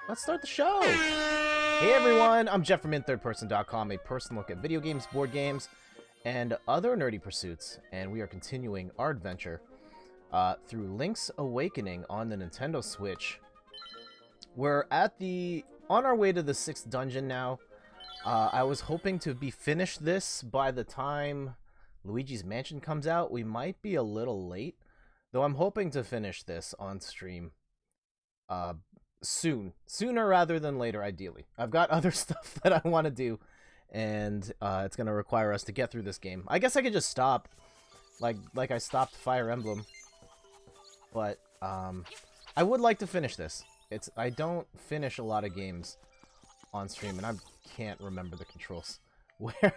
Let's start the show! Hey everyone, I'm Jeff from InThirdPerson.com, a personal look at video games, board games, and other nerdy pursuits, and we are continuing our adventure through Link's Awakening on the Nintendo Switch. We're on our way to the 6th dungeon now. I was hoping to be finished this by the time Luigi's Mansion comes out. We might be a little late, though I'm hoping to finish this on stream sooner rather than later, ideally. I've got other stuff that I want to do, and it's going to require us to get through this game. I guess I could just stop, like I stopped Fire Emblem, but I would like to finish this. I don't finish a lot of games on stream, and I can't remember the controls. Where?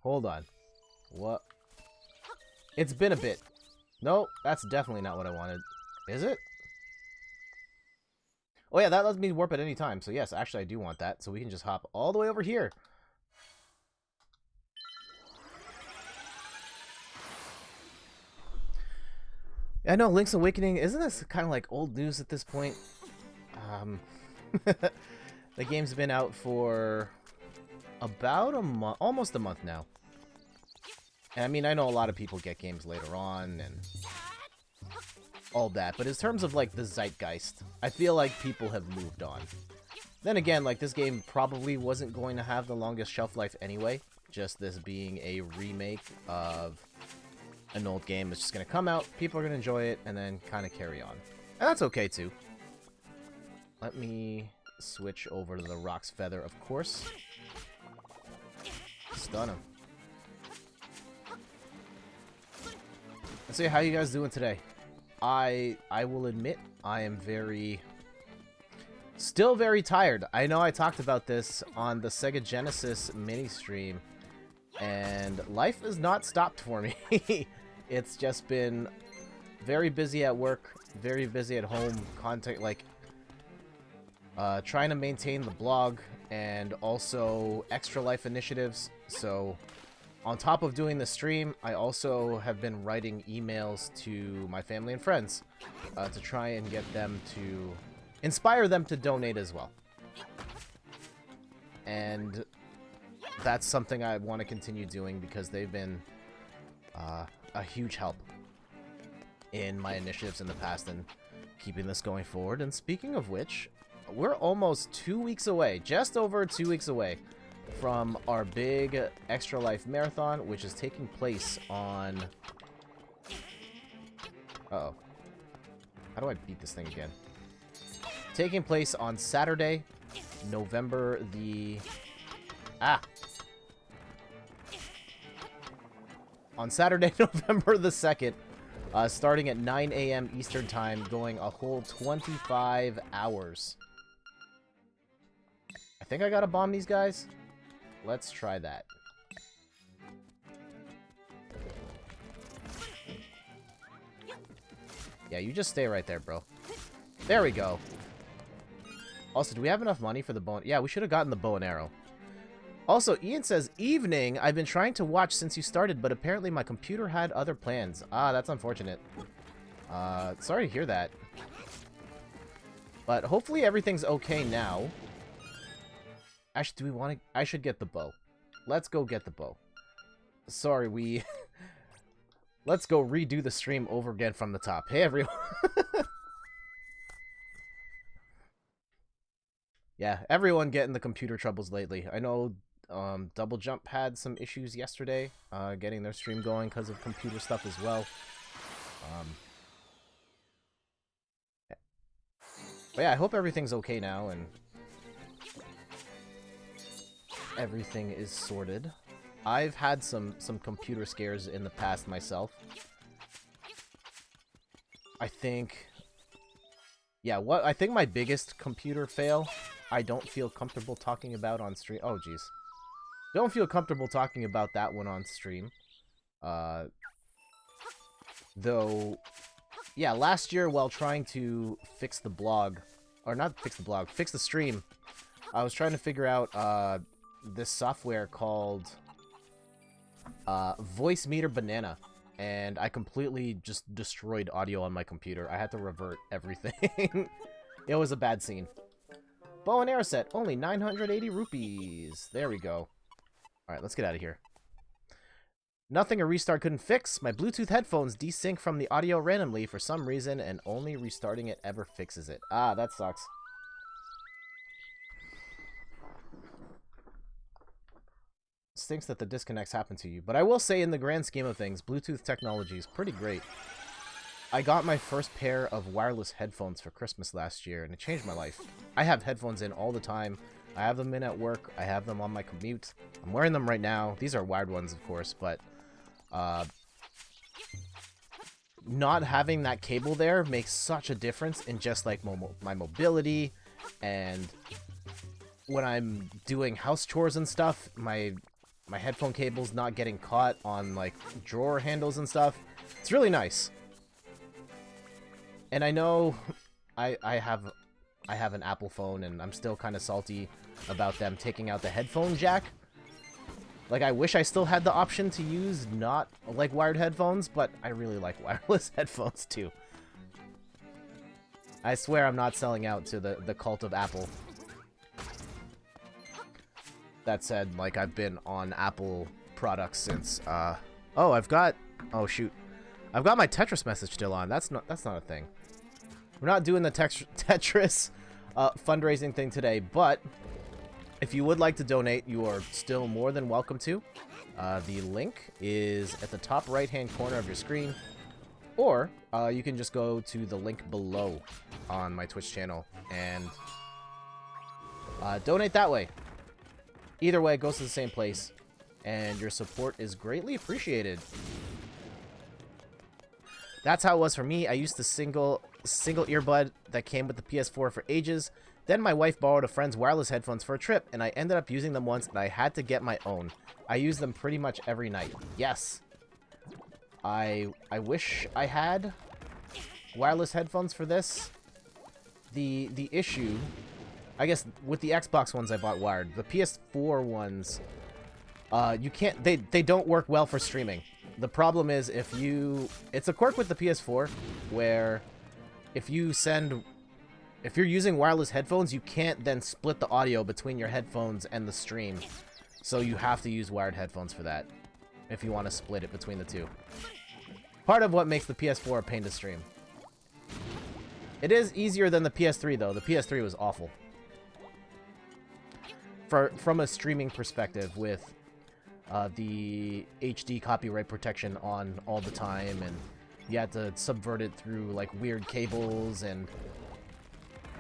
Hold on. What? It's been a bit. No, that's definitely not what I wanted. Is it? Oh yeah, that lets me warp at any time. So yes, actually I do want that. So we can just hop all the way over here. I know, Link's Awakening, isn't this kind of like old news at this point? The game's been out for about a month, almost a month now. And I mean, I know a lot of people get games later on and all that, but in terms of like the zeitgeist, I feel like people have moved on. Then again, like this game probably wasn't going to have the longest shelf life anyway, just this being a remake of an old game. It's just going to come out, people are going to enjoy it, and then kind of carry on. And that's okay too. Let me switch over to the Rock's Feather, of course. Stun him. Let's see, how you guys doing today? I will admit, I am still very tired. I know I talked about this on the Sega Genesis mini stream, and life has not stopped for me. It's just been very busy at work, very busy at home, trying to maintain the blog, and also Extra Life initiatives. So on top of doing the stream, I also have been writing emails to my family and friends to try and get them to inspire them to donate as well. And that's something I want to continue doing because they've been a huge help in my initiatives in the past and keeping this going forward. And speaking of which, we're almost 2 weeks away, just over 2 weeks away from our big Extra Life Marathon, which is taking place on... Uh-oh. How do I beat this thing again? Taking place on Saturday, November the... On Saturday, November the 2nd, starting at 9 a.m. Eastern Time, going a whole 25 hours. I think I gotta bomb these guys. Let's try that. Yeah, you just stay right there, bro. There we go. Also, do we have enough money for the bow? Yeah, we should have gotten the bow and arrow. Also, Ian says, evening, I've been trying to watch since you started, but apparently my computer had other plans. Ah, that's unfortunate. Sorry to hear that. But hopefully everything's okay now. Actually, do we want to... I should get the bow. Let's go get the bow. Sorry, we... Let's go redo the stream over again from the top. Hey, everyone. Yeah, everyone getting the computer troubles lately. I know Double Jump had some issues yesterday getting their stream going because of computer stuff as well. But yeah, I hope everything's okay now and everything is sorted. I've had some computer scares in the past myself. I think... Yeah, I think my biggest computer fail, I don't feel comfortable talking about on stream. Oh, jeez. Don't feel comfortable talking about that one on stream. Though, yeah, last year while trying to fix the blog, or not fix the blog, fix the stream, I was trying to figure out this software called Voice Meter Banana, and I completely just destroyed audio on my computer. I had to revert everything. It was a bad scene. Bow and arrow set, only 980 rupees. There we go. Alright, let's get out of here. Nothing a restart couldn't fix. My Bluetooth headphones desync from the audio randomly for some reason, and only restarting it ever fixes it. Ah, that sucks. Stinks that the disconnects happen to you, but I will say in the grand scheme of things, Bluetooth technology is pretty great. I got my first pair of wireless headphones for Christmas last year, and it changed my life. I have headphones in all the time. I have them in at work. I have them on my commute. I'm wearing them right now. These are wired ones, of course, but not having that cable there makes such a difference in just like my mobility, and when I'm doing house chores and stuff, my headphone cable's not getting caught on like drawer handles and stuff. It's really nice. And I know I have an Apple phone, and I'm still kind of salty about them taking out the headphone jack. Like, I wish I still had the option to use not like wired headphones, but I really like wireless headphones too. I swear I'm not selling out to the cult of Apple. That said, like, I've been on Apple products since oh, I've got my Tetris message still on. That's not a thing. We're not doing the Tetris fundraising thing today, but if you would like to donate, you are still more than welcome to. The link is at the top right-hand corner of your screen, or you can just go to the link below on my Twitch channel and donate that way. Either way, it goes to the same place, and your support is greatly appreciated. That's how it was for me. I used the single earbud that came with the PS4 for ages. Then my wife borrowed a friend's wireless headphones for a trip, and I ended up using them once, and I had to get my own. I use them pretty much every night. Yes. I wish I had wireless headphones for this. The issue, I guess, with the Xbox ones I bought wired, the PS4 ones, you can't, they don't work well for streaming. The problem is it's a quirk with the PS4 where if you're using wireless headphones, you can't then split the audio between your headphones and the stream. So you have to use wired headphones for that if you want to split it between the two. Part of what makes the PS4 a pain to stream. It is easier than the PS3 though. The PS3 was awful. From a streaming perspective with the HD copyright protection on all the time, and you had to subvert it through like weird cables, and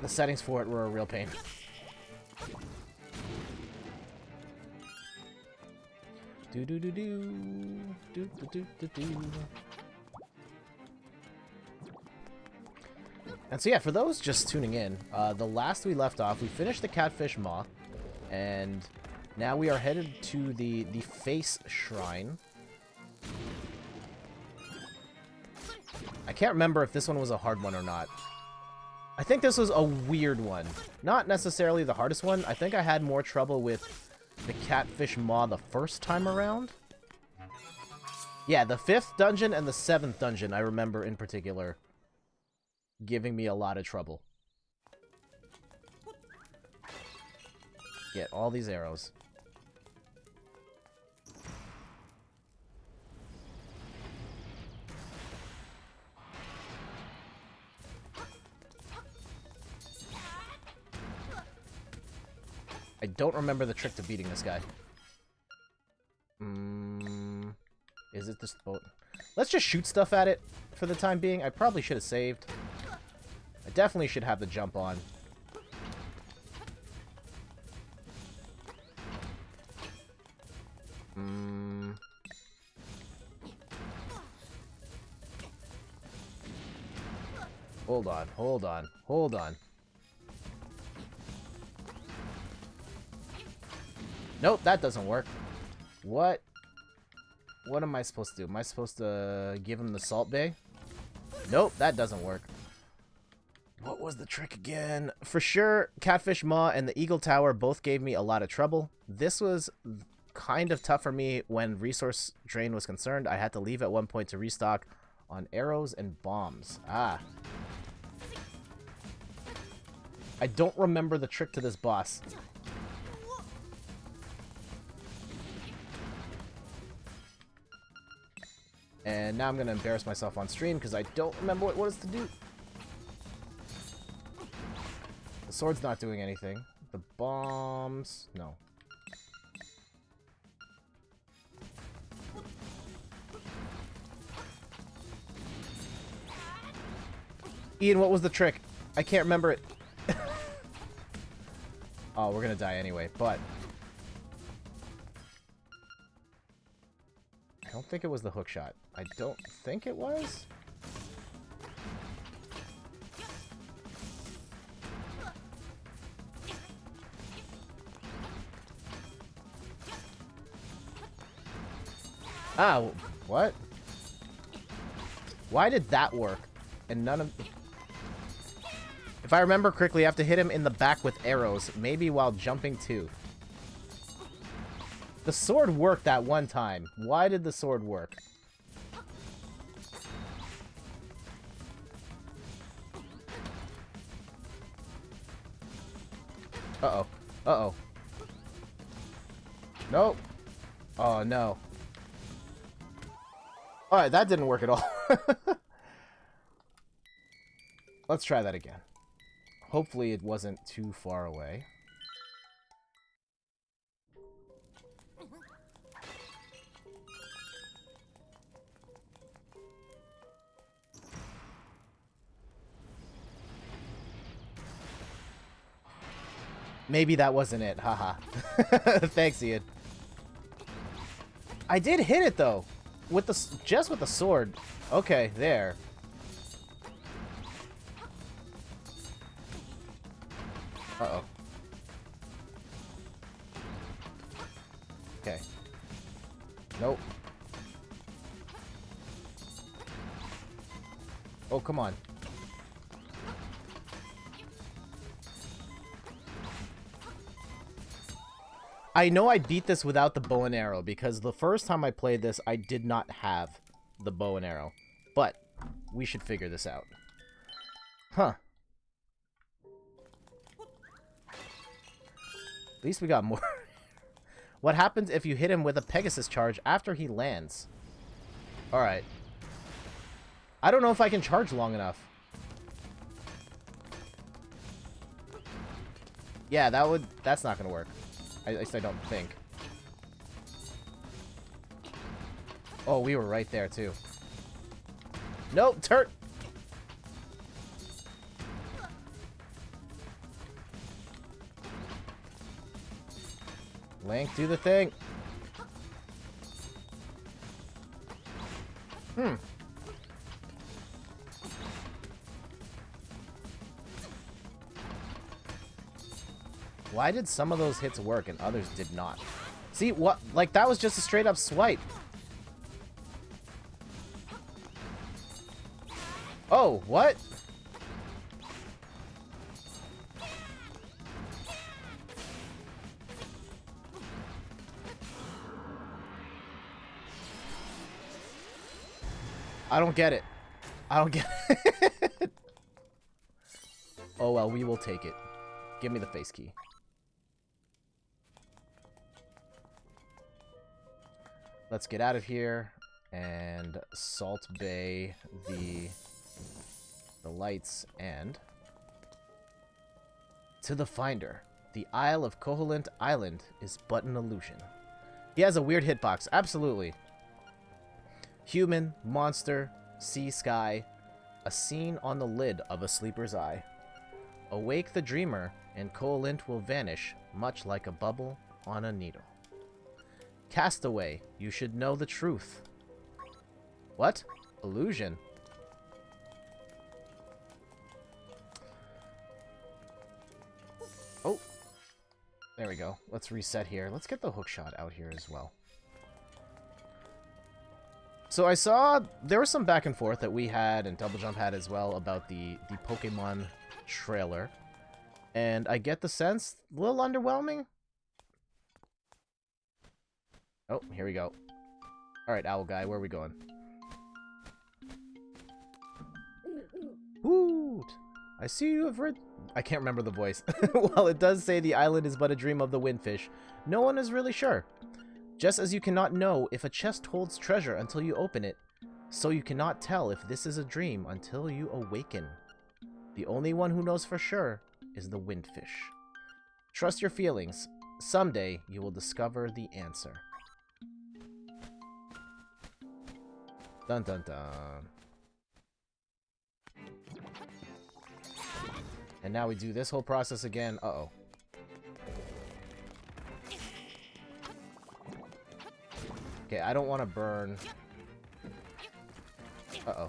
the settings for it were a real pain. Do do do do do do do do. And so yeah, for those just tuning in, the last we left off, we finished the Catfish Maw, and now we are headed to the Face Shrine. I can't remember if this one was a hard one or not. I think this was a weird one. Not necessarily the hardest one. I think I had more trouble with the Catfish Maw the first time around. Yeah, the 5th dungeon and the 7th dungeon, I remember in particular, giving me a lot of trouble. Get all these arrows. I don't remember the trick to beating this guy. Is it this boat? Let's just shoot stuff at it for the time being. I probably should have saved. I definitely should have the jump on. Hold on, hold on, hold on. Nope, that doesn't work. What? What am I supposed to do? Am I supposed to give him the Salt Bay? Nope, that doesn't work. What was the trick again? For sure, Catfish Maw and the Eagle Tower both gave me a lot of trouble. This was kind of tough for me when resource drain was concerned. I had to leave at one point to restock on arrows and bombs. Ah. I don't remember the trick to this boss. And now I'm going to embarrass myself on stream because I don't remember what is to do. The sword's not doing anything. The bombs... No. Ian, what was the trick? I can't remember it. Oh, we're gonna die anyway, but... I don't think it was the hook shot. I don't think it was? Ah, what? Why did that work? And none of... If I remember correctly, I have to hit him in the back with arrows, maybe while jumping too. The sword worked that one time. Why did the sword work? Uh-oh. Uh-oh. Nope. Oh, no. Alright, that didn't work at all. Let's try that again. Hopefully it wasn't too far away. Maybe that wasn't it, haha. Thanks, Ian. I did hit it though, with the just with the sword. Okay, there. Uh-oh. Okay. Nope. Oh, come on. I know I beat this without the bow and arrow, because the first time I played this, I did not have the bow and arrow. But, we should figure this out. Huh. At least we got more. What happens if you hit him with a Pegasus charge after he lands? Alright. I don't know if I can charge long enough. Yeah, that's not gonna work. At least I don't think. Oh, we were right there, too. Nope, turret! Link, do the thing! Hmm. Why did some of those hits work and others did not? See, what? Like, that was just a straight up swipe. Oh, what? I don't get it. I don't get it. Oh, well, we will take it. Give me the face key. Let's get out of here and Salt Bay the lights and to the Finder. The Isle of Koholint Island is but an illusion. He has a weird hitbox, absolutely. Human, monster, sea, sky, a scene on the lid of a sleeper's eye. Awake the dreamer, and Koholint will vanish, much like a bubble on a needle. Castaway, you should know the truth. What? Illusion? Oh. There we go. Let's reset here. Let's get the hookshot out here as well. So I saw there was some back and forth that we had and Double Jump had as well about the Pokemon trailer. And I get the sense, a little underwhelming. Oh, here we go. Alright, Owl Guy, where are we going? Woo! I see you have read... I can't remember the voice. While it does say the island is but a dream of the windfish, no one is really sure. Just as you cannot know if a chest holds treasure until you open it, so you cannot tell if this is a dream until you awaken. The only one who knows for sure is the windfish. Trust your feelings. Someday you will discover the answer. Dun dun dun. And now we do this whole process again. Uh-oh. Okay, I don't want to burn. Uh-oh.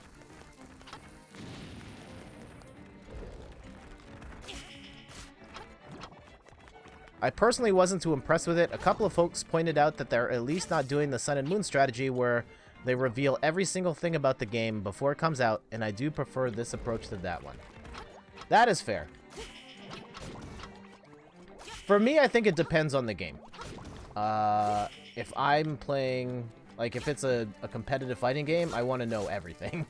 I personally wasn't too impressed with it. A couple of folks pointed out that they're at least not doing the Sun and Moon strategy where they reveal every single thing about the game before it comes out, and I do prefer this approach to that one. That is fair. For me, I think it depends on the game. If I'm playing, like, if it's a competitive fighting game, I want to know everything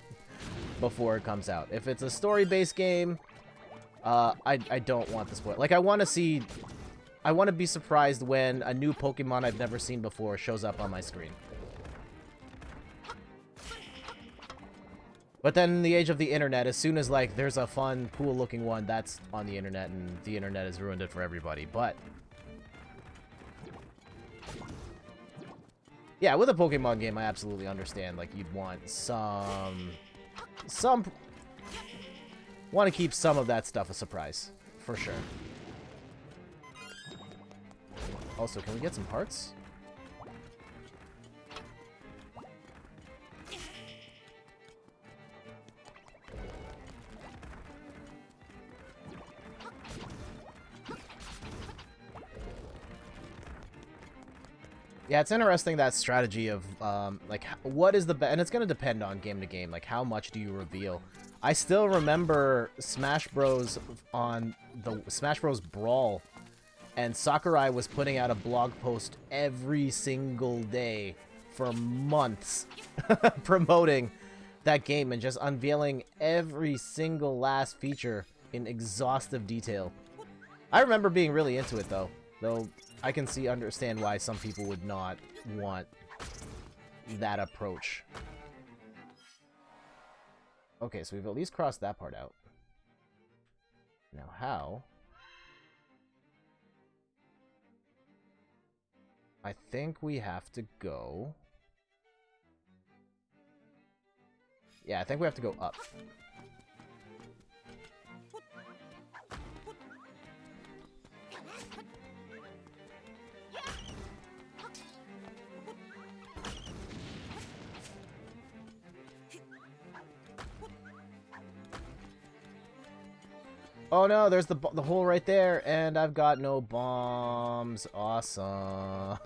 before it comes out. If it's a story-based game, I don't want the spoil. Like, I want to be surprised when a new Pokemon I've never seen before shows up on my screen. But then in the age of the internet, as soon as, like, there's a fun, cool-looking one, that's on the internet, and the internet has ruined it for everybody. But yeah, with a Pokemon game, I absolutely understand. Like, you'd want want to keep some of that stuff a surprise, for sure. Also, can we get some parts? Yeah, it's interesting, that strategy of, like, what is the and it's going to depend on game to game, like, how much do you reveal? I still remember Smash Bros. On the Smash Bros. Brawl, and Sakurai was putting out a blog post every single day for months promoting that game and just unveiling every single last feature in exhaustive detail. I remember being really into it, though I can understand why some people would not want that approach. Okay, so we've at least crossed that part out. Now how? I think we have to go... Yeah, I think we have to go up. Oh no, there's the hole right there, and I've got no bombs. Awesome.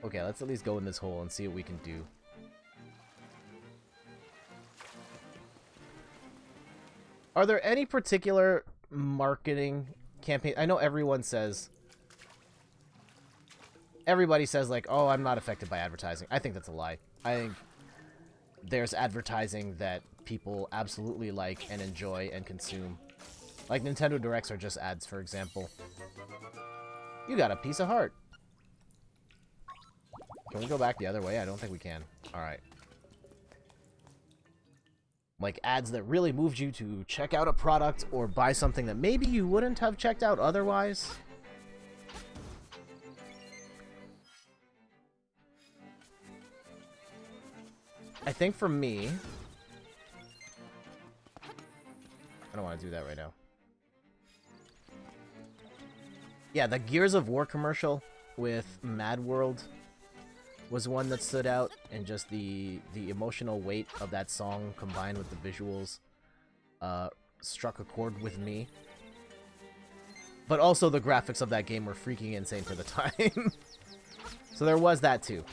Okay, let's at least go in this hole and see what we can do. Are there any particular marketing campaign? I know everybody says, like, oh, I'm not affected by advertising. I think that's a lie. I think there's advertising that people absolutely like and enjoy and consume. Like Nintendo Directs are just ads, for example. You got a piece of heart. Can we go back the other way? I don't think we can. Alright. Like ads that really moved you to check out a product or buy something that maybe you wouldn't have checked out otherwise. I think for me... I don't want to do that right now. Yeah, the Gears of War commercial with Mad World was one that stood out, and just the emotional weight of that song combined with the visuals struck a chord with me. But also the graphics of that game were freaking insane for the time. So there was that too.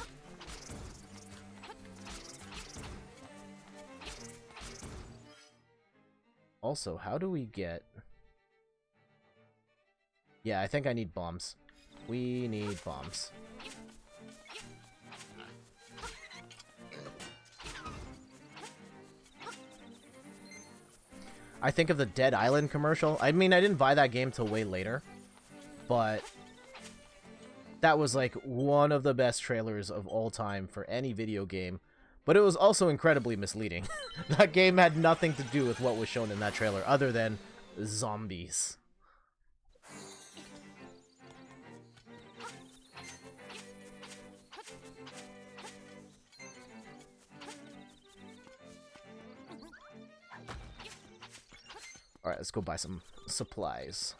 Also, how do we get... Yeah, I think I need bombs. We need bombs. I think of the Dead Island commercial. I mean, I didn't buy that game till way later, but that was like one of the best trailers of all time for any video game. But it was also incredibly misleading. That game had nothing to do with what was shown in that trailer other than zombies. Alright, let's go buy some supplies.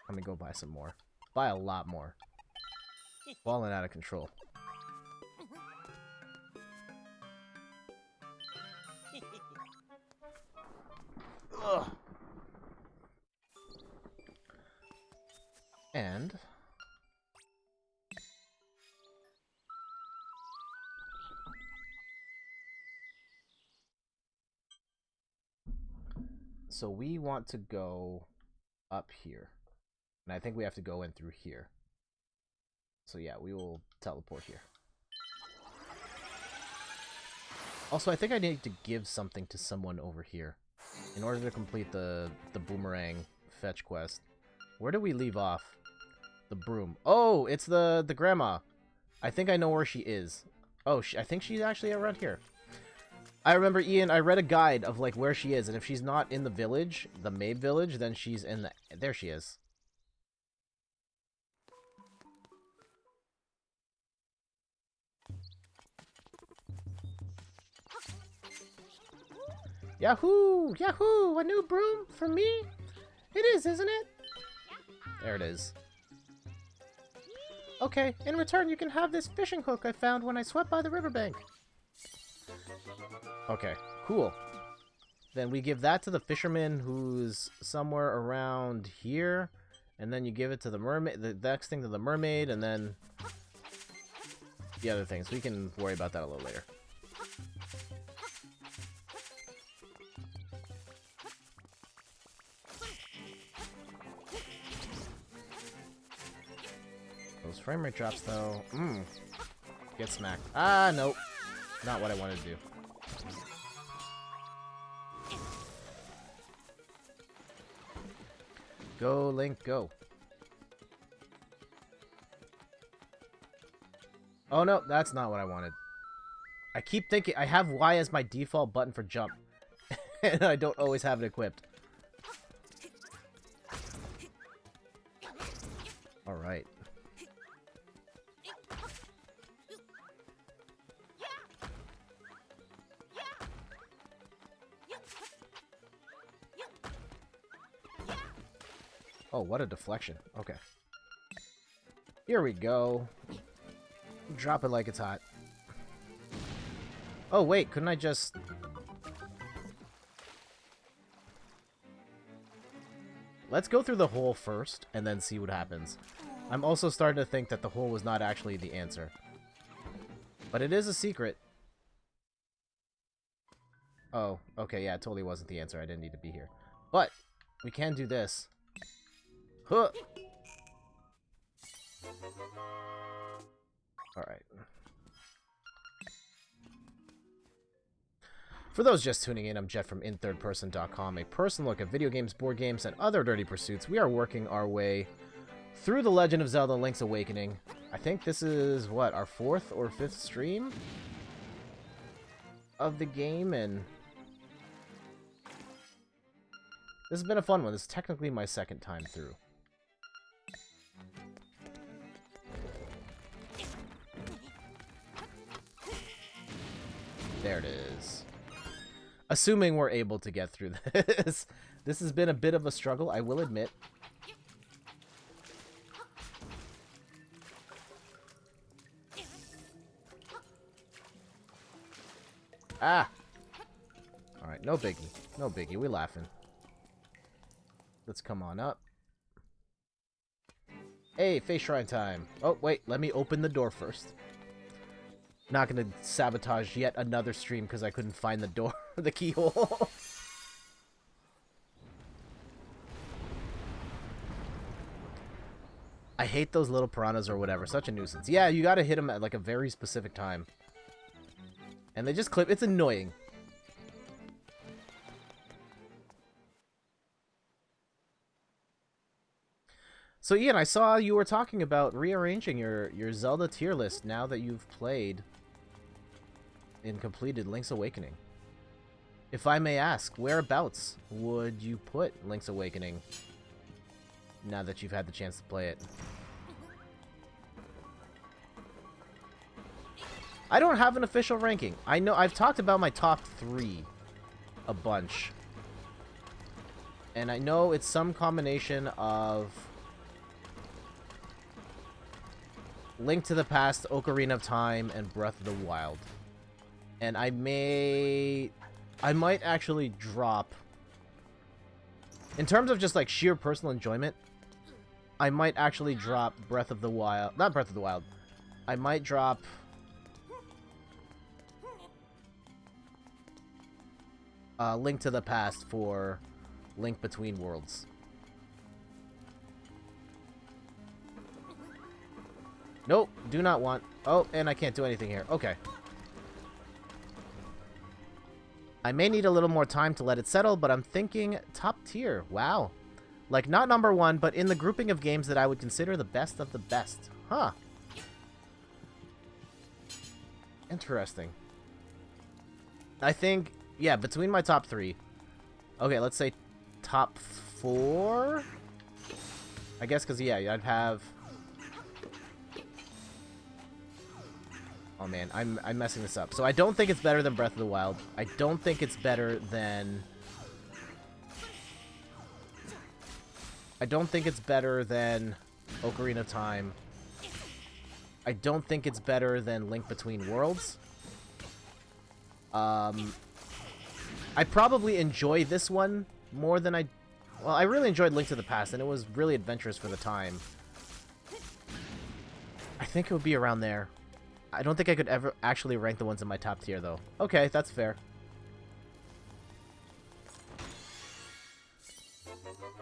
Let me go buy some more. Buy a lot more. Falling out of control. Ugh. And so we want to go up here. And I think we have to go in through here. So yeah, we will teleport here. Also, I think I need to give something to someone over here in order to complete the boomerang fetch quest. Where do we leave off? The broom. Oh, it's the grandma. I think I know where she is. Oh, I think she's actually around here. I remember, Ian, I read a guide of like where she is, and if she's not in the village, the maid village, then she's in the... There she is. Yahoo! Yahoo! A new broom for me? It is, isn't it? There it is. Okay, in return you can have this fishing hook I found when I swept by the riverbank. Okay, cool. Then we give that to the fisherman who's somewhere around here. And then you give it to the mermaid, the next thing to the mermaid, and then the other things. We can worry about that a little later. Those frame rate drops, though. Get smacked. Ah, nope. Not what I wanted to do. Go, Link, go. Oh, no, that's not what I wanted. I keep thinking I have Y as my default button for jump. And I don't always have it equipped. Alright. Oh, what a deflection. Okay. Here we go. Drop it like it's hot. Oh, wait, couldn't I just... Let's go through the hole first, and then see what happens. I'm also starting to think that the hole was not actually the answer. But it is a secret. Oh, okay, yeah, it totally wasn't the answer. I didn't need to be here. But, we can do this. Huh! Alright. For those just tuning in, I'm Jet from InThirdPerson.com, a personal look at video games, board games, and other dirty pursuits. We are working our way through The Legend of Zelda Link's Awakening. I think this is, what, our 4th or 5th stream of the game, and this has been a fun one. This is technically my 2nd time through. There it is. Assuming we're able to get through this. This has been a bit of a struggle, I will admit. Ah! Alright, no biggie. No biggie, we laughing. Let's come on up. Hey, face shrine time. Oh, wait, let me open the door first. Not gonna sabotage yet another stream because I couldn't find the door, the keyhole. I hate those little piranhas or whatever. Such a nuisance. Yeah, you gotta hit them at like a very specific time. And they just clip. It's annoying. So Ian, I saw you were talking about rearranging your Zelda tier list now that you've played and completed Link's Awakening. If I may ask, whereabouts would you put Link's Awakening now that you've had the chance to play it? I don't have an official ranking. I know I've talked about my top 3 a bunch. And I know it's some combination of Link to the Past, Ocarina of Time, and Breath of the Wild. And I might actually drop, in terms of just like sheer personal enjoyment, I might actually drop Breath of the Wild, not Breath of the Wild, I might drop Link to the Past for Link Between Worlds. Nope, do not want. Oh, and I can't do anything here. Okay. I may need a little more time to let it settle, but I'm thinking top tier. Wow. Like, not number 1, but in the grouping of games that I would consider the best of the best. Huh. Interesting. I think, yeah, between my top 3. Okay, let's say top 4? I guess because, yeah, I'd have... Oh man, I'm messing this up. So I don't think it's better than Breath of the Wild. I don't think it's better than... I don't think it's better than Ocarina of Time. I don't think it's better than Link Between Worlds. I probably enjoy this one more than I... Well, I really enjoyed Link to the Past, and it was really adventurous for the time. I think it would be around there. I don't think I could ever actually rank the ones in my top tier, though. Okay, that's fair.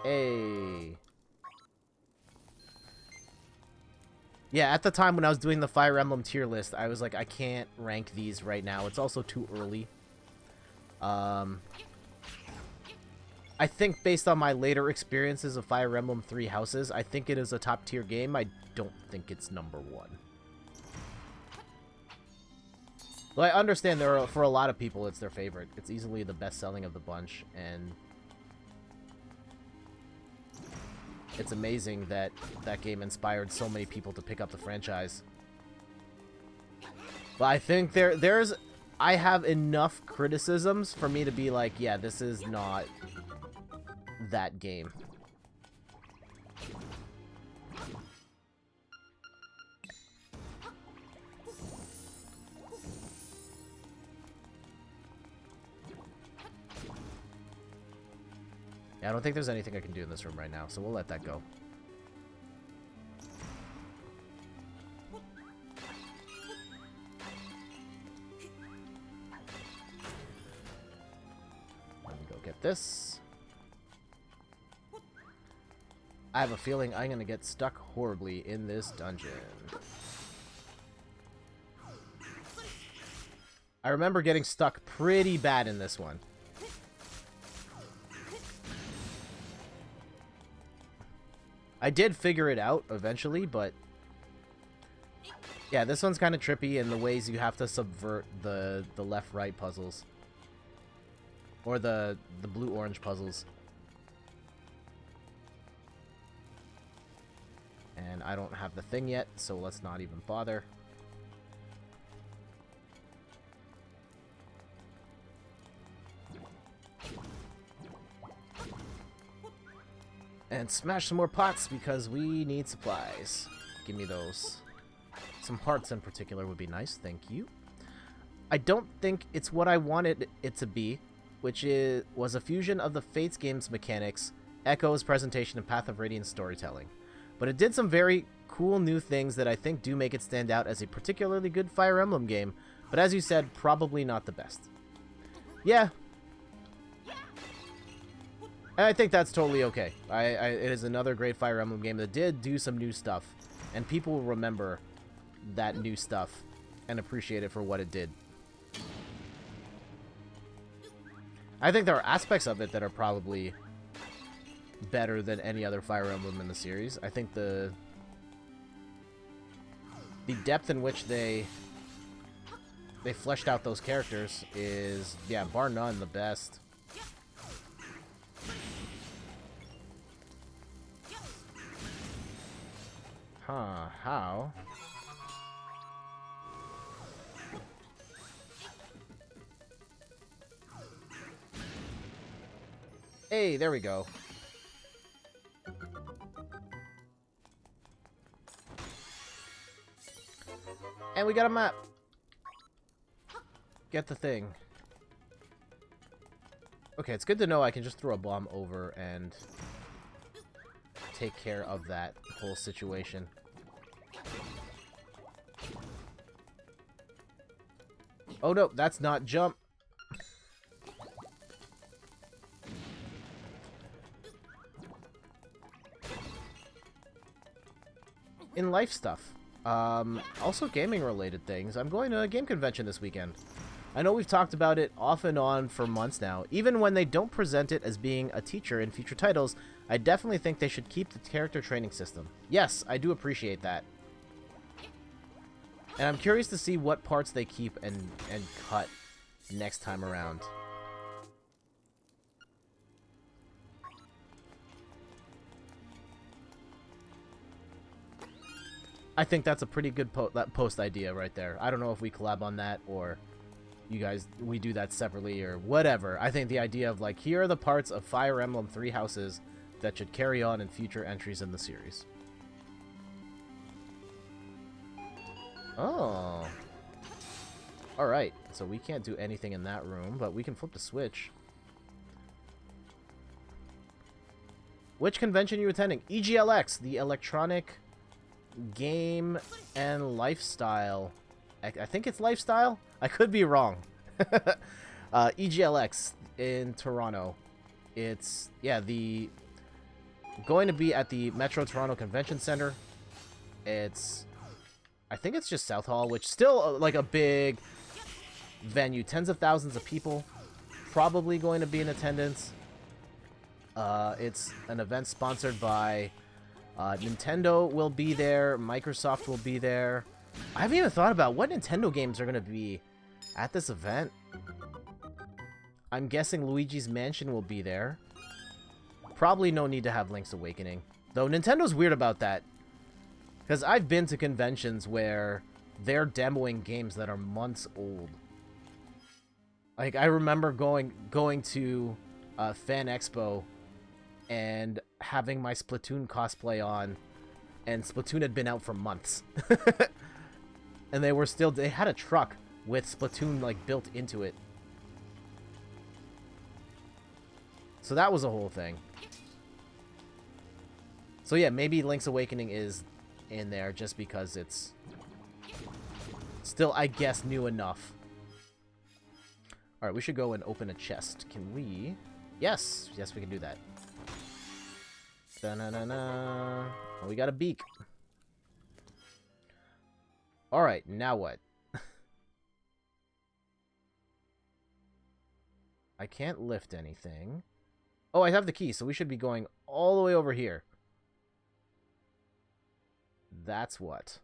Hey. Yeah, at the time when I was doing the Fire Emblem tier list, I was like, I can't rank these right now. It's also too early. I think based on my later experiences of Fire Emblem 3 Houses, I think it is a top tier game. I don't think it's number 1. Well, I understand for a lot of people, it's their favorite. It's easily the best-selling of the bunch, and it's amazing that that game inspired so many people to pick up the franchise. But I think I have enough criticisms for me to be like, yeah, this is not that game. I don't think there's anything I can do in this room right now, so we'll let that go. Let me go get this. I have a feeling I'm gonna get stuck horribly in this dungeon. I remember getting stuck pretty bad in this one. I did figure it out eventually, but yeah, this one's kind of trippy in the ways you have to subvert the left-right puzzles. Or the blue-orange puzzles. And I don't have the thing yet, so let's not even bother. And smash some more pots because we need supplies. Give me those. Some hearts in particular would be nice, thank you. I don't think it's what I wanted it to be, which was a fusion of the Fates games mechanics, Echo's presentation, and Path of Radiance storytelling. But it did some very cool new things that I think do make it stand out as a particularly good Fire Emblem game, but as you said, probably not the best. Yeah. And I think that's totally okay. It is another great Fire Emblem game that did do some new stuff. And people will remember that new stuff and appreciate it for what it did. I think there are aspects of it that are probably better than any other Fire Emblem in the series. I think the depth in which they fleshed out those characters is, yeah, bar none, the best. Huh, how? Hey, there we go. And we got a map. Get the thing. Okay, it's good to know I can just throw a bomb over and take care of that whole situation. Oh no, that's not jump. In life stuff. Also gaming related things. I'm going to a game convention this weekend. I know we've talked about it off and on for months now. Even when they don't present it as being a teacher in future titles, I definitely think they should keep the character training system. Yes, I do appreciate that. And I'm curious to see what parts they keep and cut next time around. I think that's a pretty good post idea right there. I don't know if we collab on that or you guys, we do that separately or whatever. I think the idea of, like, here are the parts of Fire Emblem Three Houses that should carry on in future entries in the series. Oh. Alright, so we can't do anything in that room, but we can flip the switch. Which convention are you attending? EGLX, the Electronic Game and Lifestyle. I think it's Lifestyle? I could be wrong. EGLX in Toronto. It's, yeah, going to be at the Metro Toronto Convention Center. It's, I think it's just South Hall, which still like a big venue. Tens of thousands of people probably going to be in attendance. It's an event sponsored by Nintendo will be there. Microsoft will be there. I haven't even thought about what Nintendo games are going to be at this event. I'm guessing Luigi's Mansion will be there. Probably no need to have Link's Awakening. Though Nintendo's weird about that. Because I've been to conventions where they're demoing games that are months old. Like, I remember going to Fan Expo and having my Splatoon cosplay on, and Splatoon had been out for months. And they had a truck with Splatoon, like, built into it. So that was a whole thing. So yeah, maybe Link's Awakening is in there just because it's still, I guess, new enough. Alright, we should go and open a chest. Can we? Yes! Yes, we can do that. Da-na-na-na. Oh, we got a beak. Alright, now what? I can't lift anything. Oh, I have the key, so we should be going all the way over here. That's what.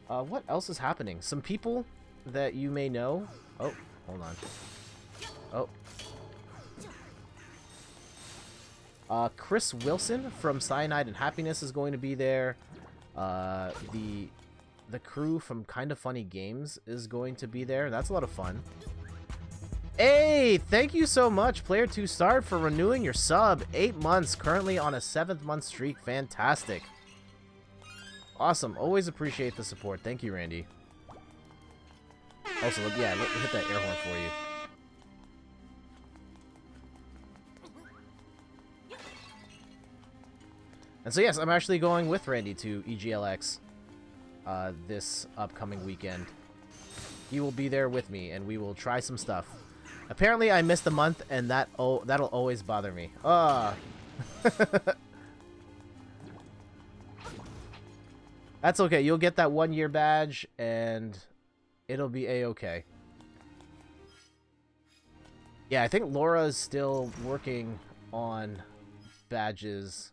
What else is happening? Some people that you may know. Oh, hold on. Oh. Chris Wilson from Cyanide and Happiness is going to be there. The crew from Kinda Funny Games is going to be there. That's a lot of fun. Hey, thank you so much, Player2Star, for renewing your sub. 8 months, currently on a 7th month streak. Fantastic. Awesome. Always appreciate the support. Thank you, Randy. Also, yeah, let me hit that air horn for you. And so, yes, I'm actually going with Randy to EGLX this upcoming weekend. He will be there with me, and we will try some stuff. Apparently, I missed a month, and that'll always bother me. Ah. That's okay. You'll get that 1-year badge, and it'll be a-okay. Yeah, I think Laura is still working on badges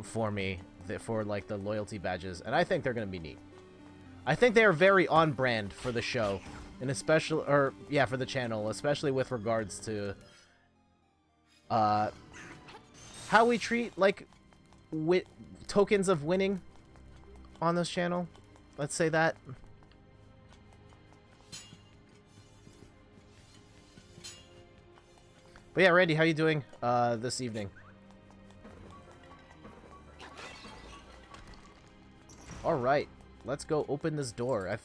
for me, for like the loyalty badges, and I think they're gonna be neat. I think they are very on brand for the show, and especially, or yeah, for the channel, especially with regards to how we treat like tokens of winning on this channel. Let's say that. But yeah, Randy, how you doing this evening? All right, let's go open this door.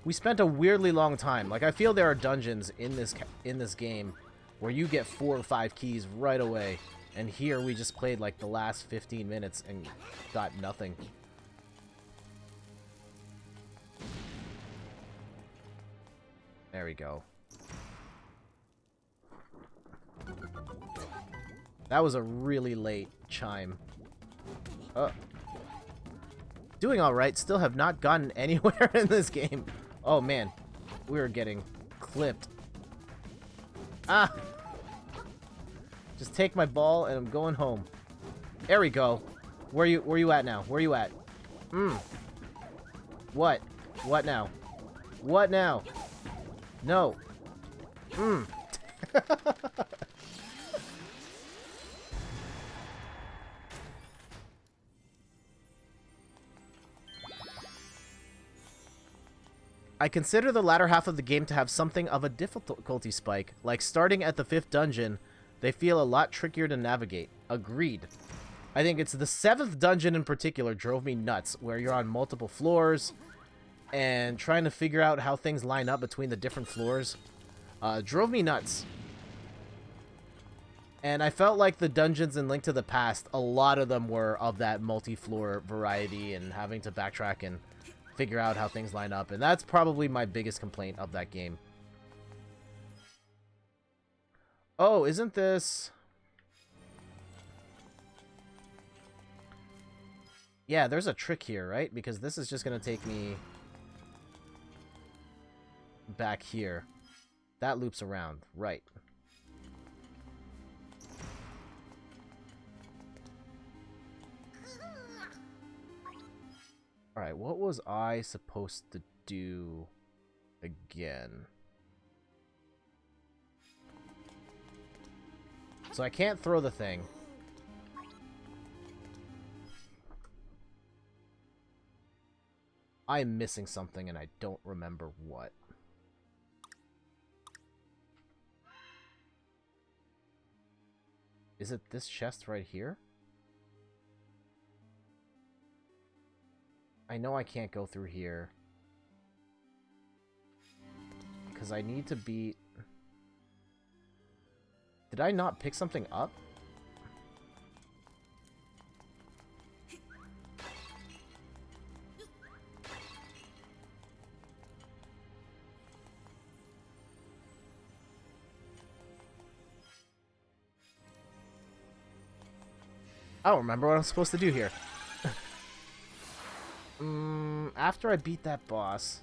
We spent a weirdly long time. Like, I feel there are dungeons in this game where you get 4 or 5 keys right away, and here we just played like the last 15 minutes and got nothing. There we go. That was a really late chime. Doing alright. Still have not gotten anywhere in this game. Oh man. We're getting clipped. Ah! Just take my ball and I'm going home. There we go. Where you at now? Where you at? What? What now? What now? No. I consider the latter half of the game to have something of a difficulty spike. Like starting at the 5th dungeon, they feel a lot trickier to navigate. Agreed. I think it's the 7th dungeon in particular drove me nuts, where you're on multiple floors and trying to figure out how things line up between the different floors. Drove me nuts. And I felt like the dungeons in Link to the Past, a lot of them were of that multi-floor variety and having to backtrack and figure out how things line up. And that's probably my biggest complaint of that game. Oh, isn't this... Yeah, there's a trick here, right? Because this is just going to take me back here. That loops around, right. Alright, what was I supposed to do again? So I can't throw the thing. I'm missing something and I don't remember what. Is it this chest right here? I know I can't go through here. Because I need to beat... Did I not pick something up? I don't remember what I'm supposed to do here. After I beat that boss...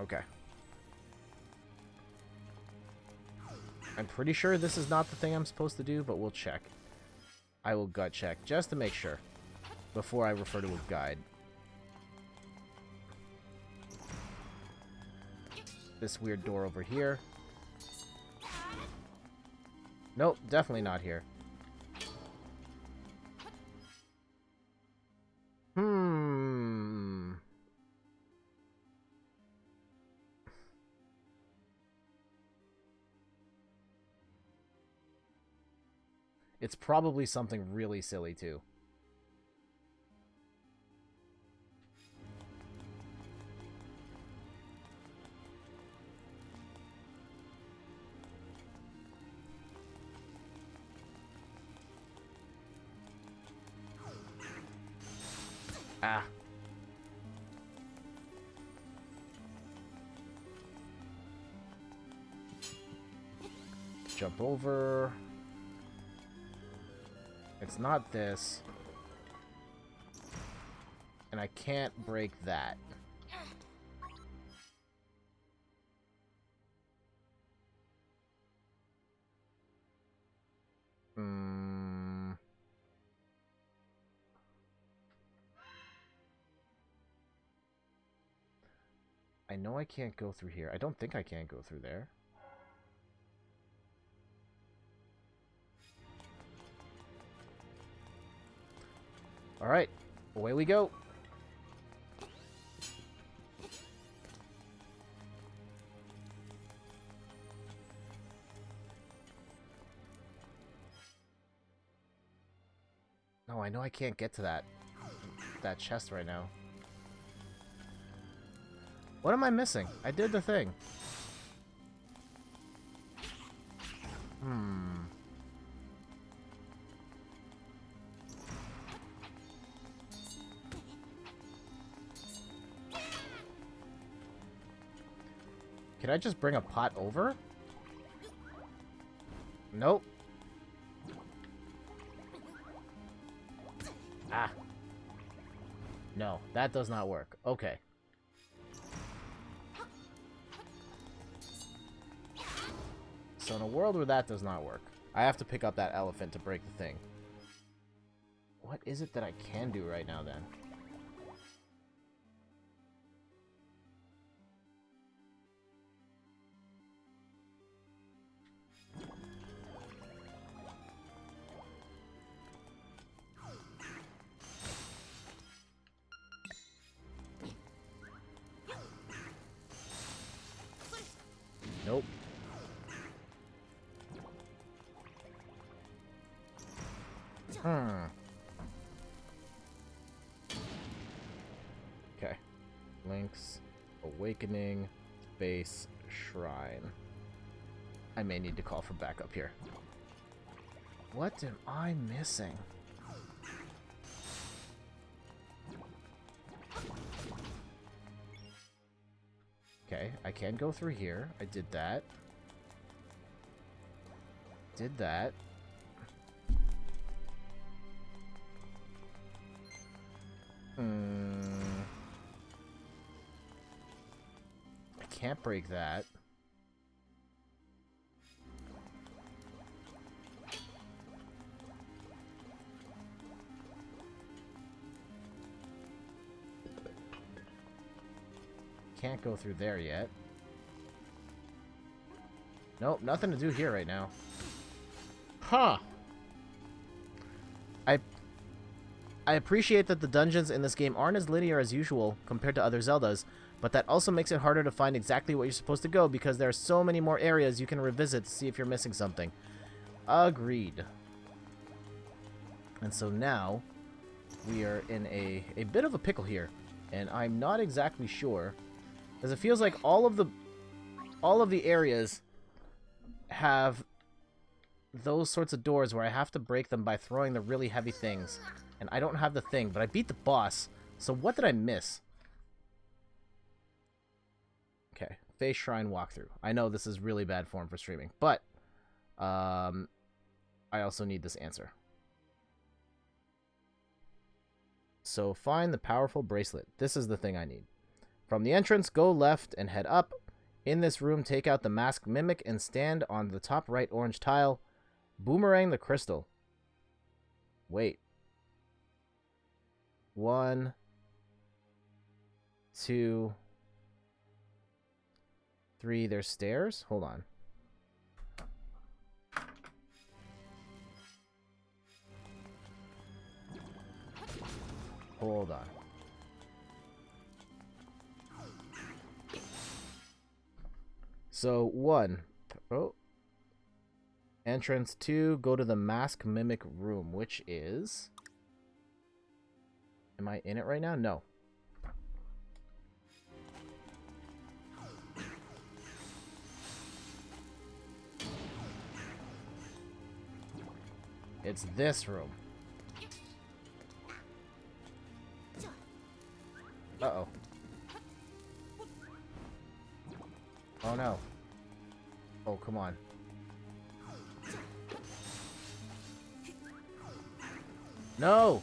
Okay. I'm pretty sure this is not the thing I'm supposed to do, but we'll check. I will gut check, just to make sure, before I refer to a guide. This weird door over here. Nope, definitely not here. It's probably something really silly, too. Ah. Jump over. It's not this. And I can't break that. I know I can't go through here. I don't think I can go through there. Alright, away we go. No, I know I can't get to that chest right now. What am I missing? I did the thing. Can I just bring a pot over? Nope. Ah. No, that does not work. Okay. So in a world where that does not work, I have to pick up that elephant to break the thing. What is it that I can do right now, then? Nope. Okay. Link's Awakening Base Shrine. I may need to call for backup here. What am I missing? Okay, I can go through here. I did that. Did that. I can't break that. Can't go through there yet. Nope, nothing to do here right now. Huh. I appreciate that the dungeons in this game aren't as linear as usual compared to other Zeldas, but that also makes it harder to find exactly what you're supposed to go because there are so many more areas you can revisit to see if you're missing something. Agreed. And so now we are in a bit of a pickle here, and I'm not exactly sure, because it feels like all of the areas have those sorts of doors where I have to break them by throwing the really heavy things. And I don't have the thing, but I beat the boss. So what did I miss? Okay, Face Shrine walkthrough. I know this is really bad form for streaming, but I also need this answer. So find the powerful bracelet. This is the thing I need. From the entrance, go left and head up. In this room, take out the mask mimic and stand on the top right orange tile. Boomerang the crystal. Wait. 1, 2, 3. There's stairs? Hold on. Hold on. So 1. Oh. Entrance 2. Go to the mask mimic room, which is... Am I in it right now? No. It's this room. Uh-oh. Oh, no. Oh, come on. No!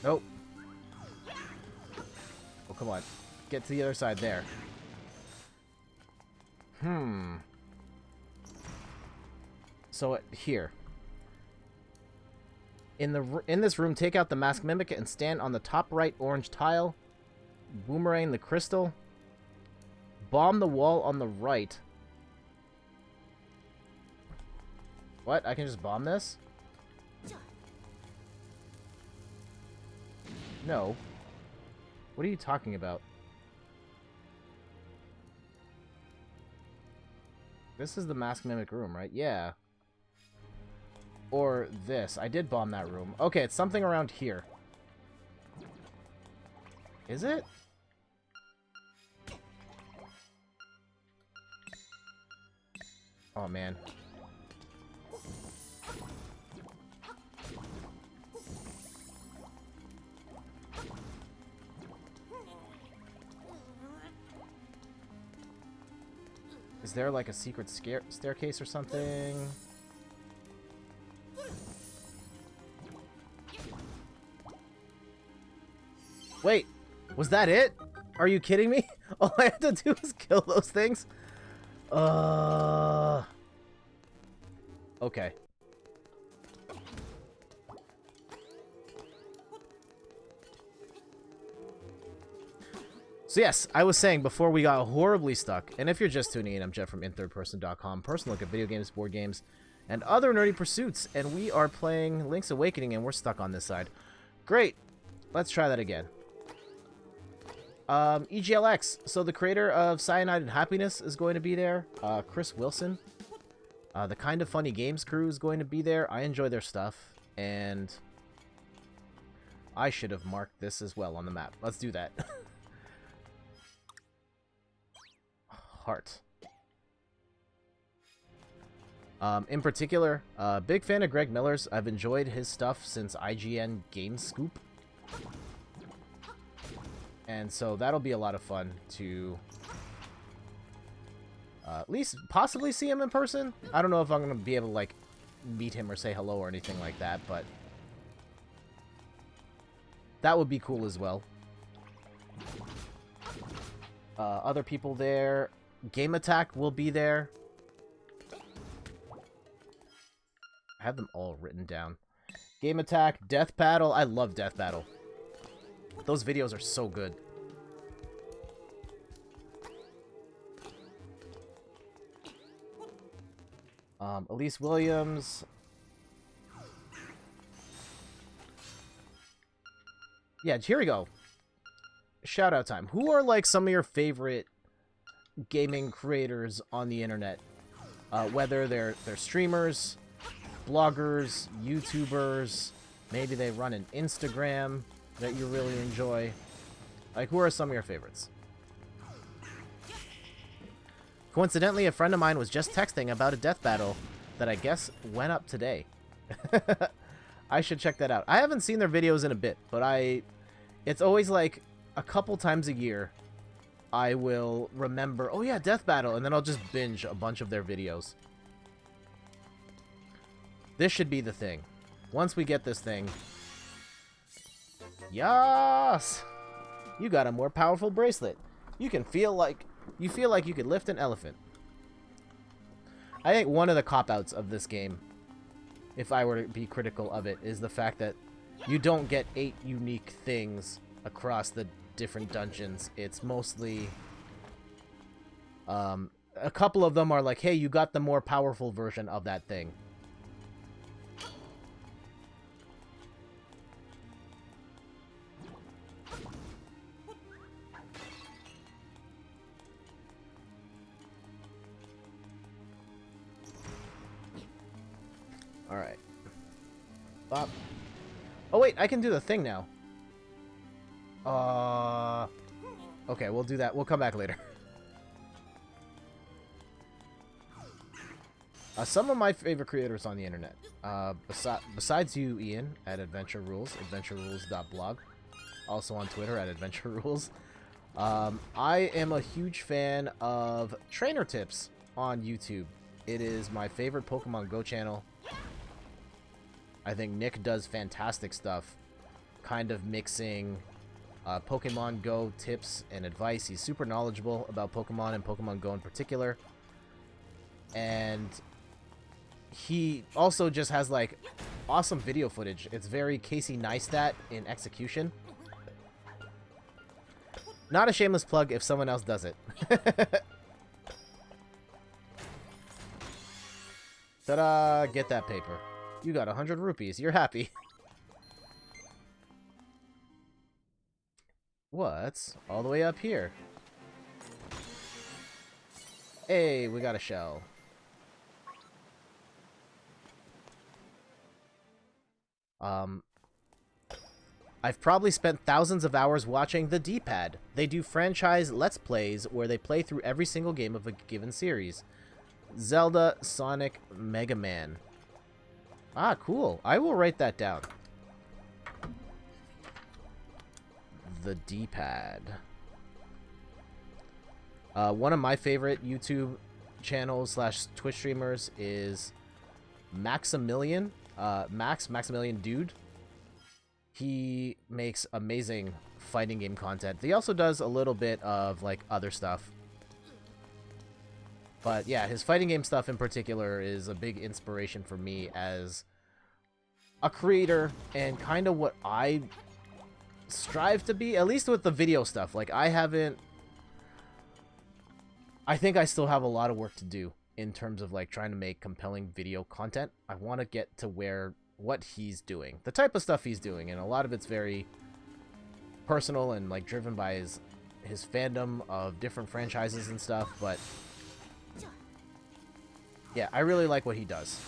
Nope. Oh, come on. Get to the other side there. So, here. In this room, take out the mask mimic and stand on the top right orange tile. Boomerang the crystal. Bomb the wall on the right. What? I can just bomb this? No. What are you talking about? This is the mask mimic room, right? Yeah. Or this. I did bomb that room. Okay, it's something around here. Is it? Oh, man. Is there like a secret staircase or something? Wait, was that it? Are you kidding me? All I had to do was kill those things? Okay. So yes, I was saying before we got horribly stuck, and if you're just tuning in, I'm Jeff from inthirdperson.com, personal look at video games, board games, and other nerdy pursuits, and we are playing Link's Awakening, and we're stuck on this side. Great. Let's try that again. EGLX, so the creator of Cyanide and Happiness is going to be there. Chris Wilson. The Kind of Funny Games crew is going to be there. I enjoy their stuff, and I should have marked this as well on the map. Let's do that. Heart. In particular, big fan of Greg Miller's. I've enjoyed his stuff since IGN Game Scoop. And so that'll be a lot of fun to at least possibly see him in person. I don't know if I'm going to be able to, like, meet him or say hello or anything like that, but that would be cool as well. Other people there. Game Attack will be there. I have them all written down. Game Attack, Death Battle. I love Death Battle. Those videos are so good. Elise Williams. Yeah, here we go. Shout out time. Who are like some of your favorite gaming creators on the internet? Whether they're streamers, bloggers, YouTubers, maybe they run an Instagram that you really enjoy. Like, who are some of your favorites? Coincidentally, a friend of mine was just texting about a death battle that I guess went up today. I should check that out. I haven't seen their videos in a bit, but it's always like a couple times a year I will remember, oh yeah, death battle, and then I'll just binge a bunch of their videos. This should be the thing. Once we get this thing... Yas! You got a more powerful bracelet. You feel like you could lift an elephant. I think one of the cop-outs of this game, if I were to be critical of it, is the fact that you don't get 8 unique things across the different dungeons. It's mostly... a couple of them are like, hey, you got the more powerful version of that thing. Alright. Bop. Oh wait, I can do the thing now. Okay, we'll do that. We'll come back later. Some of my favorite creators on the internet. Besides you, Ian, at Adventure Rules, adventurerules.blog. Also on Twitter at Adventure Rules. I am a huge fan of Trainer Tips on YouTube. It is my favorite Pokemon Go channel. I think Nick does fantastic stuff, kind of mixing Pokemon Go tips and advice. He's super knowledgeable about Pokemon and Pokemon Go in particular. And he also just has, like, awesome video footage. It's very Casey Neistat in execution. Not a shameless plug if someone else does it. Ta-da! Get that paper. You got 100 rupees. You're happy. What's all the way up here? Hey, we got a shell. I've probably spent thousands of hours watching the D-Pad. They do franchise Let's Plays where they play through every single game of a given series. Zelda, Sonic, Mega Man. Ah, cool. I will write that down. The D-Pad. One of my favorite YouTube channels slash Twitch streamers is Maximilian. Maximilian Dude. He makes amazing fighting game content. He also does a little bit of, like, other stuff. But yeah, his fighting game stuff in particular is a big inspiration for me as a creator and kind of what I strive to be, at least with the video stuff. Like, I think I still have a lot of work to do in terms of, like, trying to make compelling video content. I want to get to what he's doing, the type of stuff he's doing, and a lot of it's very personal and, like, driven by his fandom of different franchises and stuff. But yeah, I really like what he does.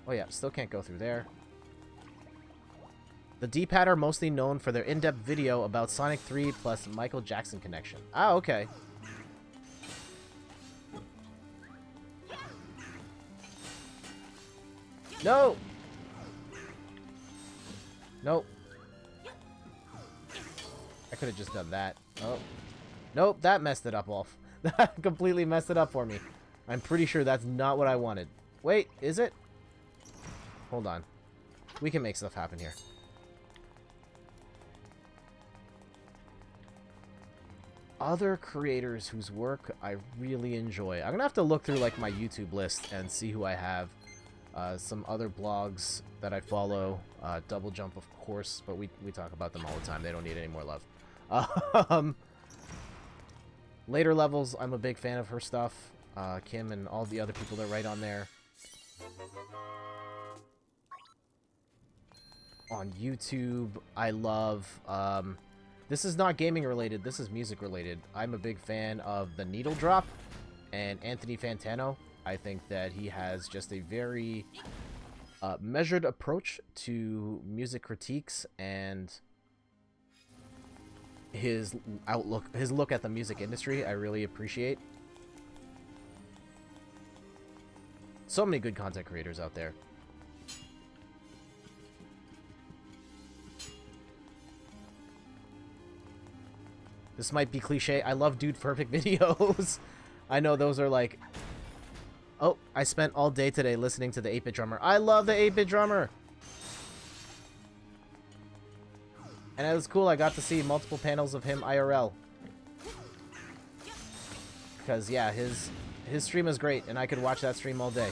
Oh yeah, still can't go through there. The D-Pad are mostly known for their in-depth video about Sonic 3 plus Michael Jackson connection. Ah, okay. No! Nope. I could have just done that. Oh. Nope, that messed it up all. That completely messed it up for me. I'm pretty sure that's not what I wanted. Wait, is it? Hold on. We can make stuff happen here. Other creators whose work I really enjoy. I'm gonna have to look through, like, my YouTube list and see who I have. Some other blogs that I follow. Double Jump, of course, but we talk about them all the time. They don't need any more love. Later Levels, I'm a big fan of her stuff. Kim and all the other people that write on there. On YouTube, I love... this is not gaming related, this is music related. I'm a big fan of The Needle Drop and Anthony Fantano. I think that he has just a very measured approach to music critiques and his look at the music industry. I really appreciate. So many good content creators out there. This might be cliche. I love Dude Perfect videos. I know those are like... Oh, I spent all day today listening to the 8-Bit Drummer. I love the 8-Bit Drummer! And it was cool. I got to see multiple panels of him IRL. Because, yeah, his stream is great, and I could watch that stream all day.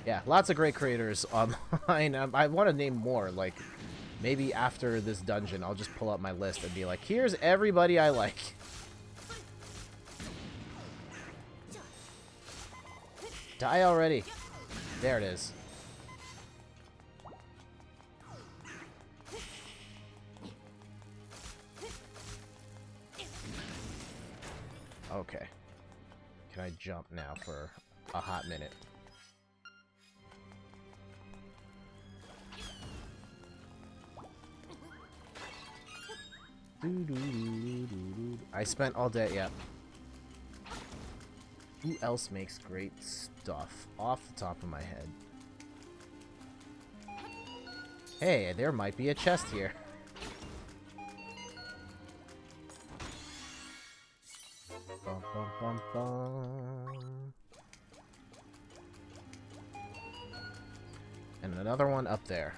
Yeah, lots of great creators online. I want to name more. Like, maybe after this dungeon, I'll just pull up my list and be like, here's everybody I like. Die already. There it is. Okay. Can I jump now for a hot minute? I spent all day, yeah. Who else makes great stuff off the top of my head? Hey, there might be a chest here. Bum, bum, bum, bum. And another one up there.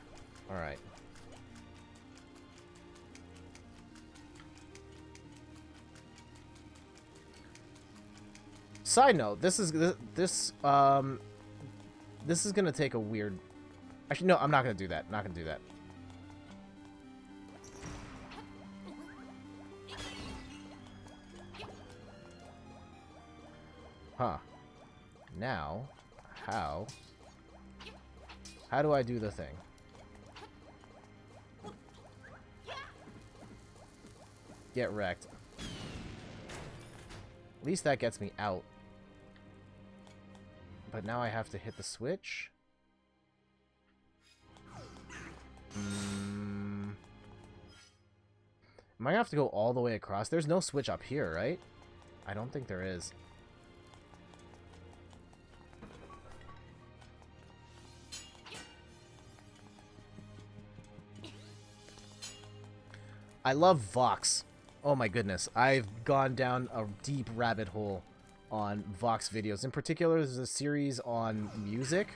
Alright. Side note, this is gonna take a weird... Actually, no, I'm not gonna do that. Not gonna do that. Huh. Now, how do I do the thing? Get wrecked. At least that gets me out. But now I have to hit the switch. Am I gonna have to go all the way across? There's no switch up here, right? I don't think there is. I love Vox. Oh my goodness. I've gone down a deep rabbit hole on Vox videos. In particular, there's a series on music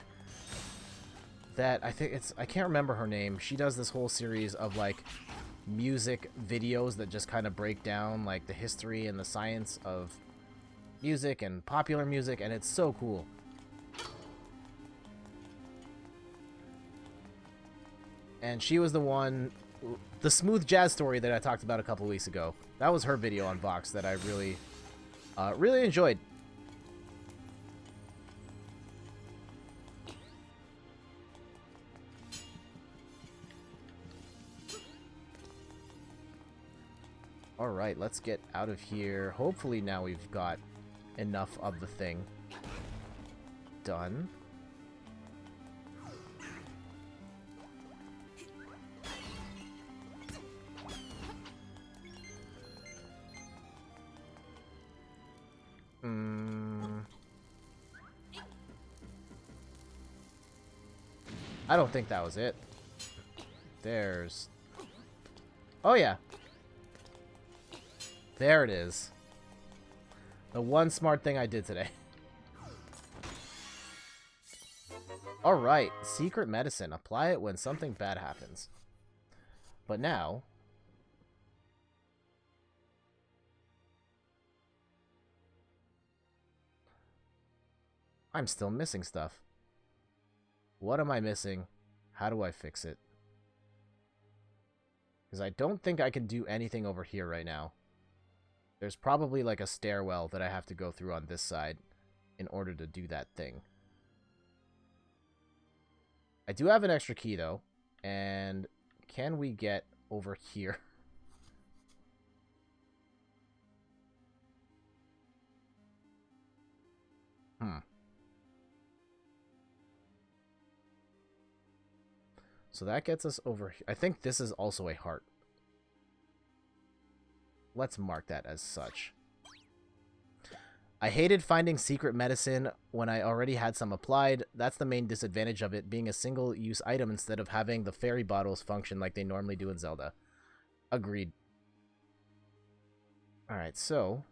that I can't remember her name. She does this whole series of like music videos that just kind of break down like the history and the science of music and popular music, and it's so cool. And she was the one, the smooth jazz story that I talked about a couple weeks ago. That was her video on Vox that I really really enjoyed. Alright, let's get out of here. Hopefully now we've got enough of the thing done. I don't think that was it. There's... Oh, yeah. There it is. The one smart thing I did today. Alright, secret medicine. Apply it when something bad happens. But now... I'm still missing stuff. What am I missing? How do I fix it? Because I don't think I can do anything over here right now. There's probably like a stairwell that I have to go through on this side in order to do that thing. I do have an extra key though. And can we get over here? So that gets us over here. I think this is also a heart. Let's mark that as such. I hated finding secret medicine when I already had some applied. That's the main disadvantage of it, being a single-use item instead of having the fairy bottles function like they normally do in Zelda. Agreed. Alright, so...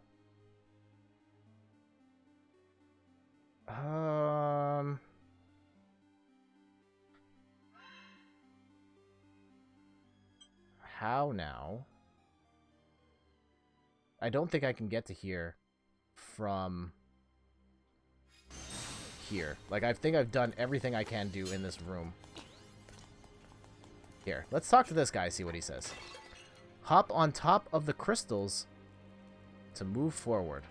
How now? I don't think I can get to here from here. Like, I think I've done everything I can do in this room. Here, let's talk to this guy, see what he says. Hop on top of the crystals to move forward.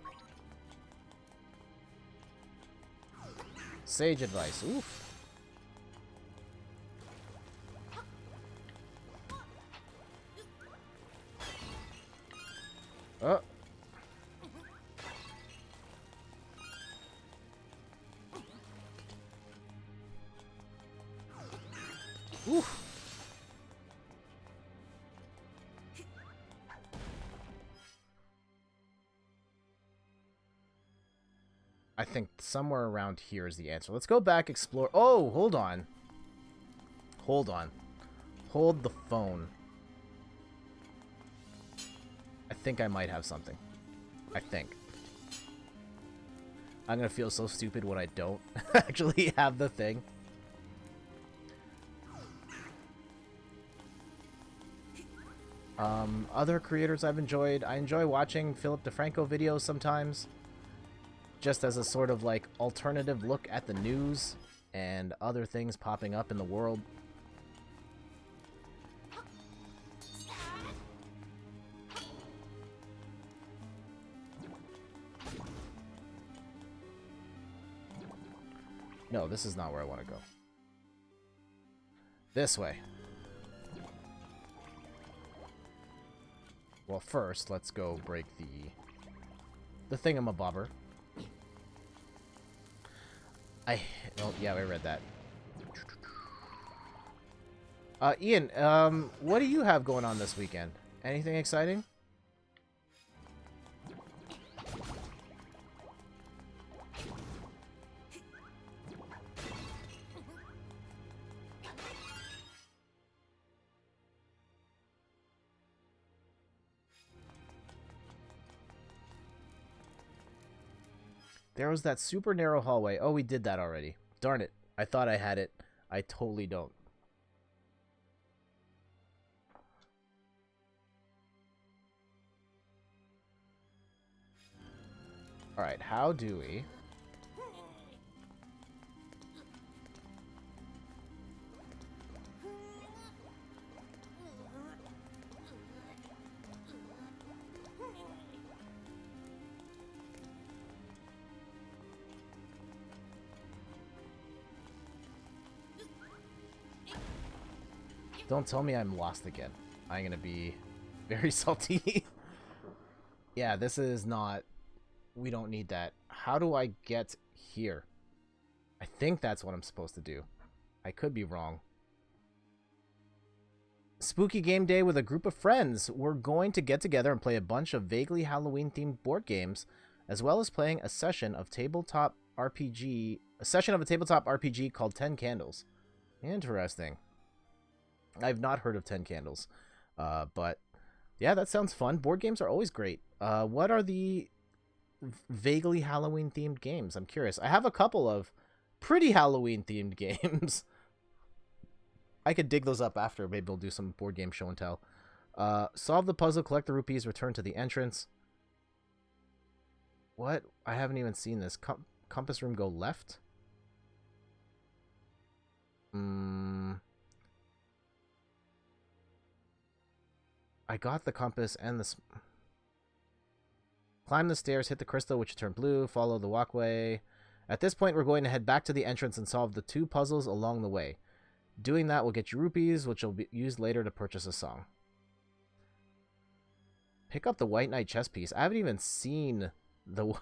Sage advice. Oof. Oh. Oof. I think somewhere around here is the answer. Let's go back, explore. Oh, hold on. Hold on. Hold the phone. I think I might have something. I think. I'm gonna feel so stupid when I don't actually have the thing. Other creators I've enjoyed. I enjoy watching Philip DeFranco videos sometimes. Just as a sort of like alternative look at the news and other things popping up in the world. No, this is not where I want to go. This way. Well, first, let's go break the thingamabobber. Oh, yeah, I read that. Ian, what do you have going on this weekend? Anything exciting? There was that super narrow hallway. Oh, we did that already. Darn it. I thought I had it. I totally don't. Alright, how do we... Don't tell me I'm lost again. I'm gonna be very salty. Yeah, this is not... We don't need that. How do I get here? I think that's what I'm supposed to do. I could be wrong. Spooky game day with a group of friends. We're going to get together and play a bunch of vaguely Halloween-themed board games, as well as playing a session of a tabletop RPG called 10 Candles. Interesting. I've not heard of 10 Candles. But yeah, that sounds fun. Board games are always great. What are the vaguely Halloween-themed games? I'm curious. I have a couple of pretty Halloween-themed games. I could dig those up after. Maybe we'll do some board game show and tell. Solve the puzzle, collect the rupees, return to the entrance. What? I haven't even seen this. Compass room go left? I got the compass and the... Climb the stairs, hit the crystal, which turn blue, follow the walkway. At this point, we're going to head back to the entrance and solve the 2 puzzles along the way. Doing that will get you rupees, which will be used later to purchase a song. Pick up the White Knight chess piece. I haven't even seen the...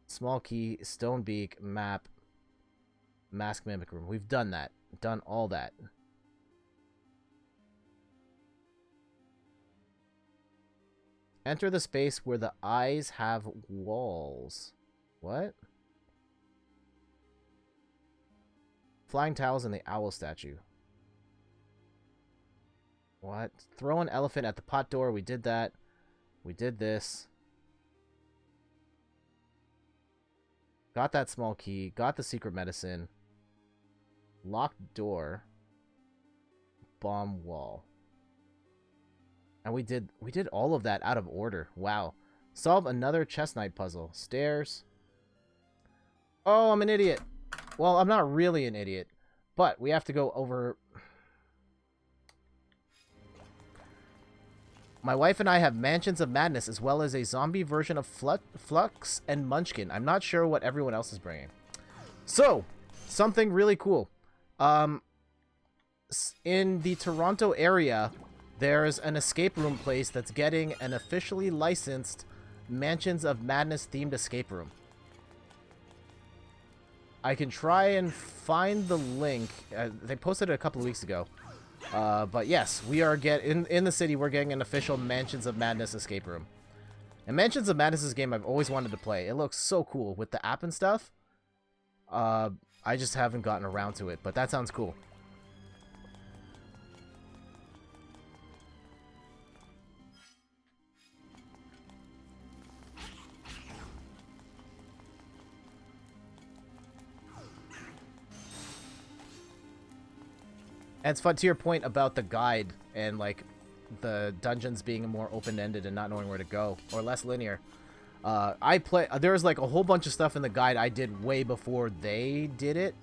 Small key, stone beak, map, mask mimic room. We've done that. Done all that. Enter the space where the eyes have walls. What? Flying towels and the owl statue. What? Throw an elephant at the pot door. We did that. We did this. Got that small key. Got the secret medicine. Locked door. Bomb wall. And we did all of that out of order. Wow. Solve another chess knight puzzle. Stairs. Oh, I'm an idiot. Well, I'm not really an idiot. But we have to go over... My wife and I have Mansions of Madness as well as a zombie version of Flux and Munchkin. I'm not sure what everyone else is bringing. So, something really cool. In the Toronto area... There's an escape room place that's getting an officially licensed Mansions of Madness themed escape room. I can try and find the link. They posted it a couple of weeks ago. But yes, we are in the city. We're getting an official Mansions of Madness escape room. And Mansions of Madness is a game I've always wanted to play. It looks so cool with the app and stuff. I just haven't gotten around to it, but that sounds cool. And it's fun, to your point about the guide and, like, the dungeons being more open-ended and not knowing where to go, or less linear. There's, like, a whole bunch of stuff in the guide I did way before they did it,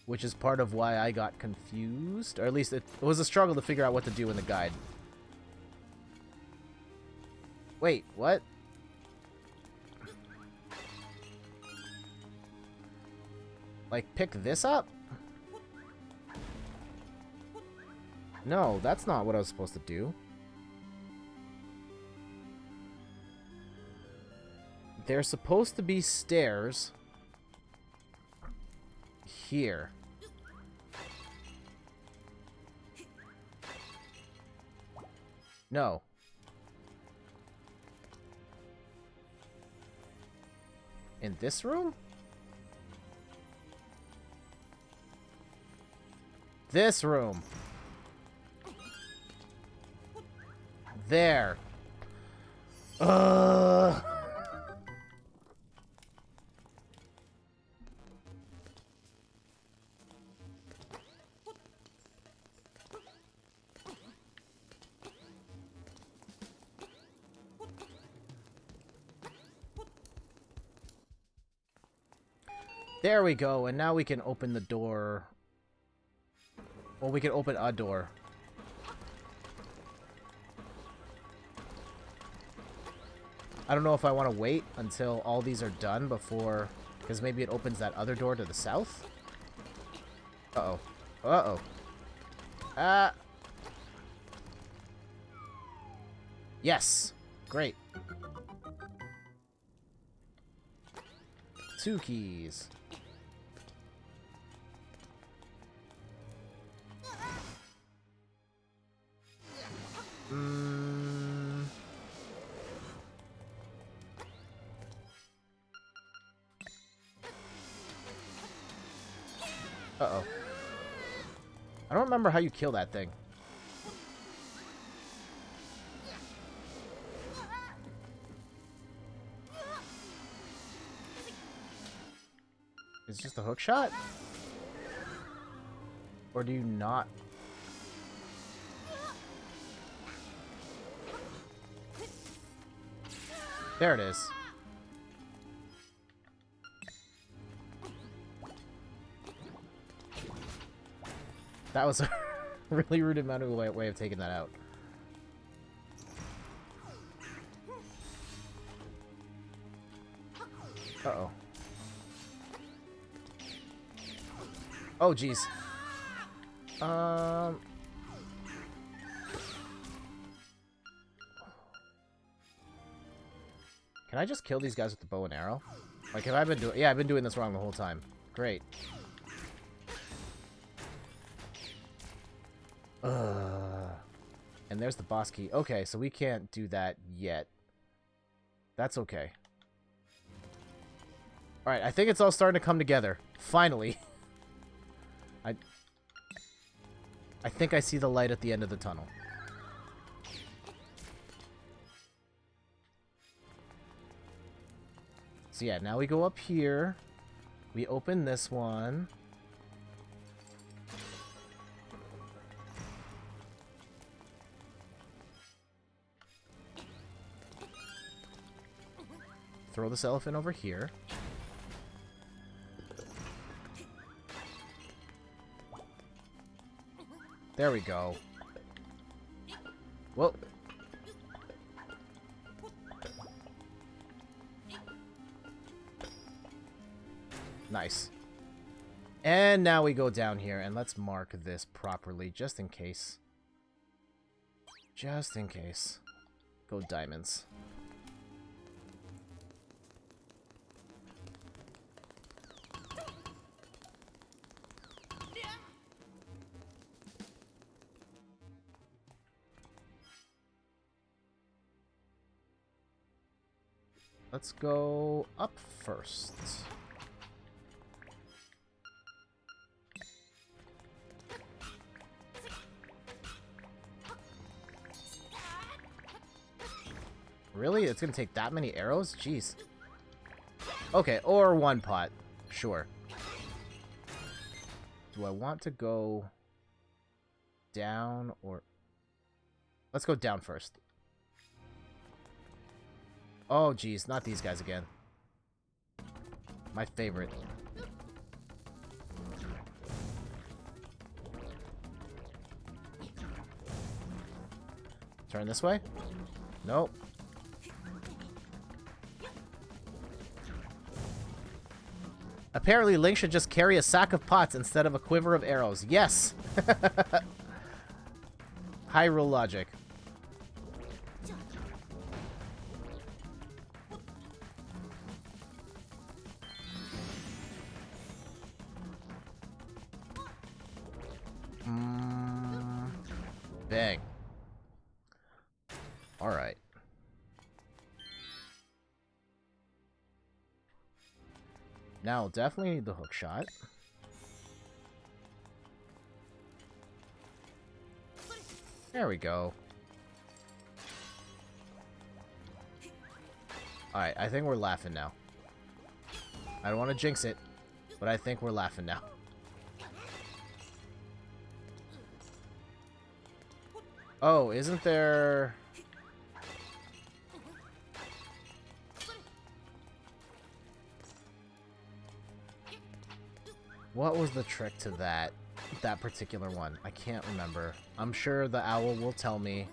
which is part of why I got confused, or at least it was a struggle to figure out what to do in the guide. Wait, what? Like, pick this up? No, that's not what I was supposed to do. There's supposed to be stairs here. No. In this room? This room. There. There we go, and now we can open the door. Well, we can open a door. I don't know if I want to wait until all these are done before, because maybe it opens that other door to the south. Uh-oh. Uh-oh. Ah. Yes. Great. 2 keys. Uh-oh. I don't remember how you kill that thing. Is it just a hook shot? Or do you not? There it is. That was a really rudimentary way of taking that out. Uh-oh. Oh, jeez. Can I just kill these guys with the bow and arrow? Like, have I been doing... Yeah, I've been doing this wrong the whole time. Great. And there's the boss key. Okay, so we can't do that yet. That's okay. Alright, I think it's all starting to come together. Finally. I think I see the light at the end of the tunnel. So yeah, now we go up here. We open this one. Throw this elephant over here. There we go. Whoa. Nice. And now we go down here, and let's mark this properly, just in case. Just in case. Go diamonds. Let's go up first. Really? It's gonna take that many arrows? Jeez. Okay, or one pot. Sure. Do I want to go down or... Let's go down first. Oh, geez. Not these guys again. My favorite. Turn this way? Nope. Apparently, Link should just carry a sack of pots instead of a quiver of arrows. Yes! Hyrule logic. Bang. Alright. Now, definitely need the hook shot. There we go. Alright, I think we're laughing now. I don't want to jinx it, but I think we're laughing now. Oh, isn't there... What was the trick to that particular one? I can't remember. I'm sure the owl will tell me.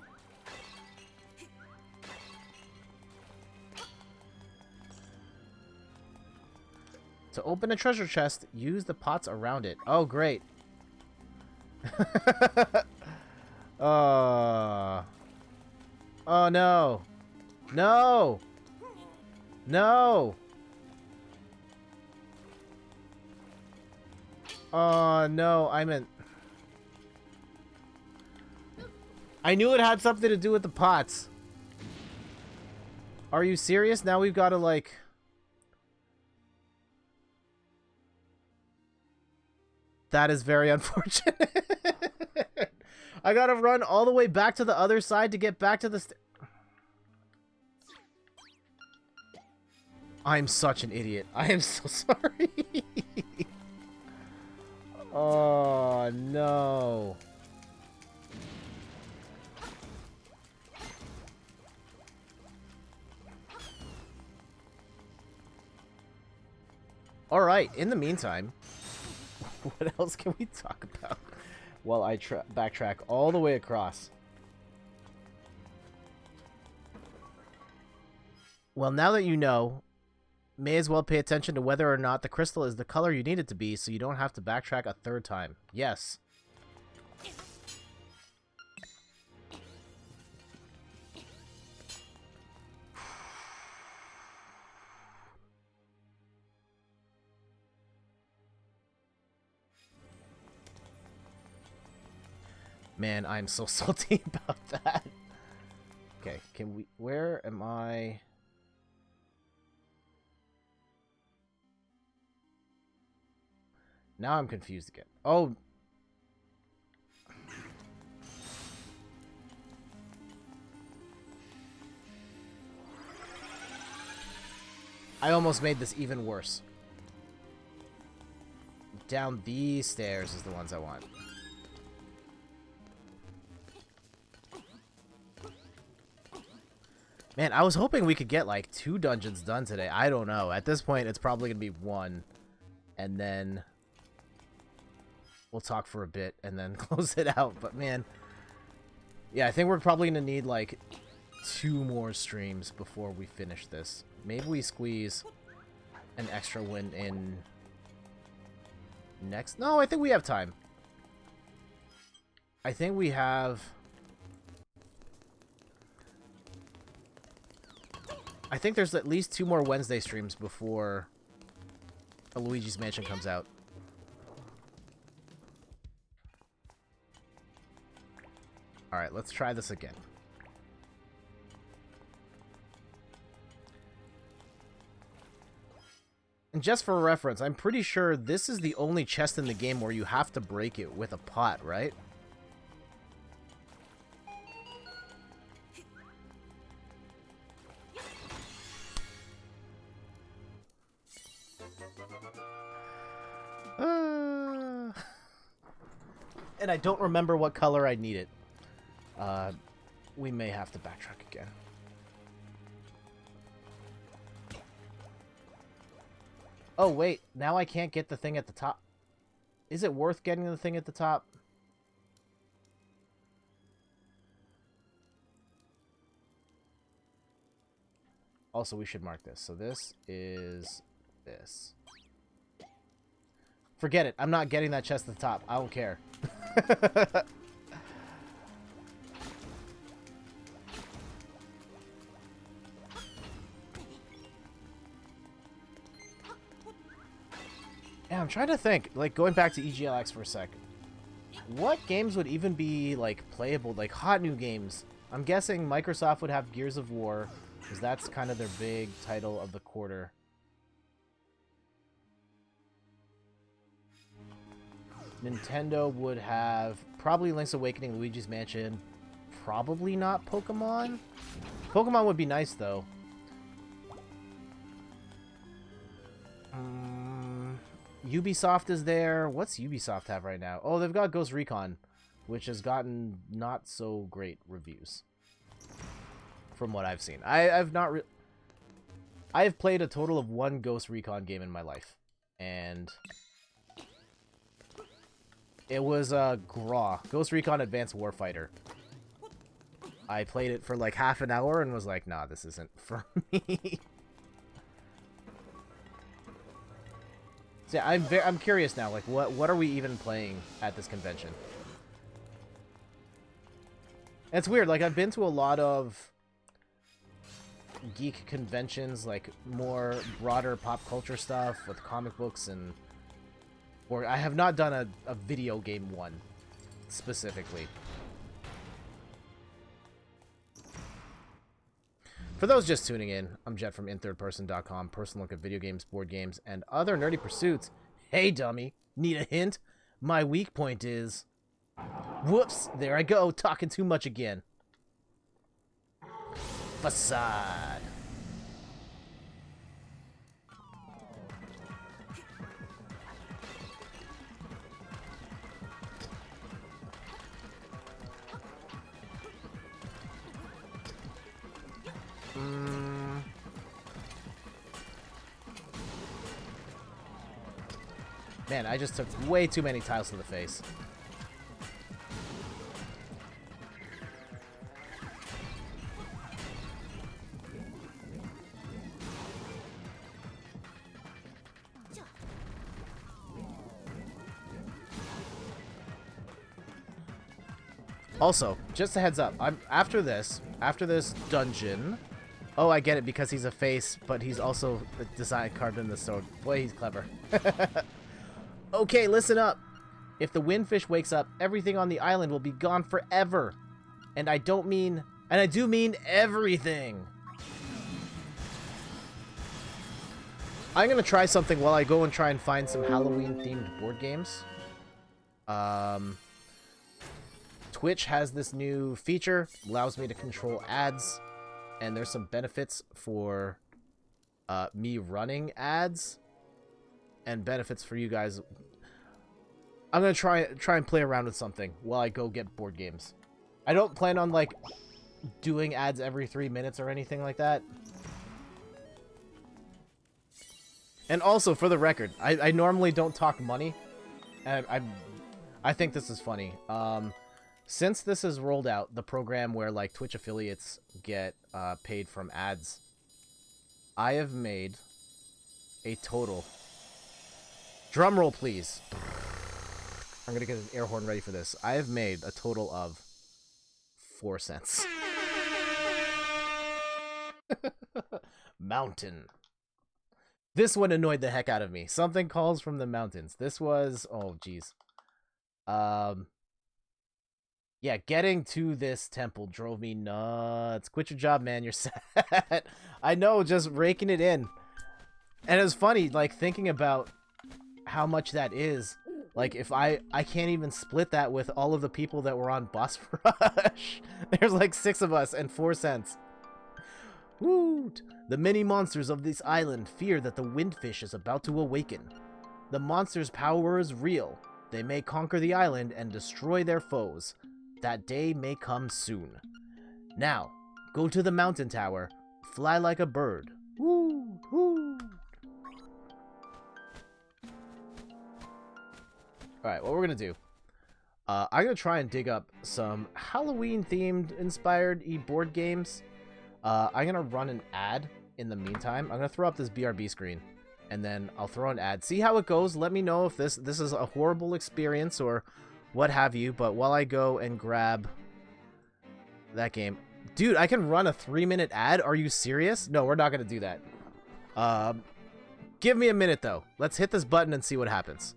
To open a treasure chest, use the pots around it. Oh, great. Oh, no. No! No! Oh, no, I meant... I knew it had something to do with the pots. Are you serious? Now we've got to, like... That is very unfortunate. I gotta run all the way back to the other side to get back to the... I'm such an idiot. I am so sorry. Oh, no. Alright, in the meantime, what else can we talk about while I backtrack all the way across? Well, now that you know, may as well pay attention to whether or not the crystal is the color you need it to be so you don't have to backtrack a third time. Yes. Man, I'm so salty about that. Okay, can we... Where am I... Now I'm confused again. Oh. I almost made this even worse. Down these stairs is the ones I want. Man, I was hoping we could get like 2 dungeons done today. I don't know. At this point, it's probably going to be 1. And then we'll talk for a bit and then close it out. But man, yeah, I think we're probably going to need like 2 more streams before we finish this. Maybe we squeeze an extra win in next. No, I think we have time. I think we have I think there's at least 2 more Wednesday streams before a Luigi's Mansion comes out. Alright, let's try this again. And just for reference, I'm pretty sure this is the only chest in the game where you have to break it with a pot, right? And I don't remember what color I need it. We may have to backtrack again. Oh, wait. Now I can't get the thing at the top. Is it worth getting the thing at the top? Also, we should mark this. So this is this. Forget it. I'm not getting that chest at the top. I don't care. Yeah, I'm trying to think, like, going back to EGLX for a sec. What games would even be, like, playable? Like, hot new games. I'm guessing Microsoft would have Gears of War, because that's kind of their big title of the quarter. Nintendo would have probably Link's Awakening, Luigi's Mansion. Probably not Pokemon. Pokemon would be nice, though. Ubisoft is there. What's Ubisoft have right now? Oh, they've got Ghost Recon, which has gotten not so great reviews from what I've seen. I've played a total of 1 Ghost Recon game in my life, and it was GRAW, Ghost Recon Advanced Warfighter. I played it for like half an hour and was like, nah, this isn't for me. So yeah, I'm curious now, like, what are we even playing at this convention? And it's weird, like, I've been to a lot of geek conventions, like, more broader pop culture stuff with comic books and... Or I have not done a video game one, specifically. For those just tuning in, I'm Jet from inthirdperson.com, personal look at video games, board games, and other nerdy pursuits. Hey, dummy, need a hint? My weak point is... Whoops, there I go, talking too much again. Facade. Man, I just took way too many tiles to the face. Also, just a heads up, after this dungeon. Oh, I get it, because he's a face, but he's also the design carved in the sword. Boy, he's clever. Okay, listen up. If the windfish wakes up, everything on the island will be gone forever. And I do mean everything. I'm gonna try something while I go and try and find some Halloween-themed board games. Twitch has this new feature, allows me to control ads, and there's some benefits for me running ads, and benefits for you guys. I'm gonna try and play around with something while I go get board games. I don't plan on, like, doing ads every 3 minutes or anything like that. And also, for the record, I normally don't talk money, and I think this is funny. Since this is rolled out, the program where, like, Twitch affiliates get paid from ads, I have made a total... Drum roll, please. I'm gonna get an air horn ready for this. I have made a total of 4 cents. Mountain. This one annoyed the heck out of me. Something calls from the mountains. This was... Oh, jeez. Yeah, getting to this temple drove me nuts. Quit your job, man. You're sad. I know, just raking it in. And it was funny, like, thinking about how much that is. Like, if I can't even split that with all of the people that were on Boss Rush. There's like 6 of us and 4 cents. Woot! The many monsters of this island fear that the windfish is about to awaken. The monster's power is real. They may conquer the island and destroy their foes. That day may come soon. Now, go to the mountain tower. Fly like a bird. Woo! Woo! Alright, what we're gonna do. I'm gonna try and dig up some Halloween-themed inspired board games. I'm gonna run an ad in the meantime. I'm gonna throw up this BRB screen, and then I'll throw an ad. See how it goes. Let me know if this is a horrible experience or what have you. But while I go and grab that game, dude, I can run a 3-minute ad. Are you serious? No, we're not gonna do that. Give me a minute though. Let's hit this button and see what happens.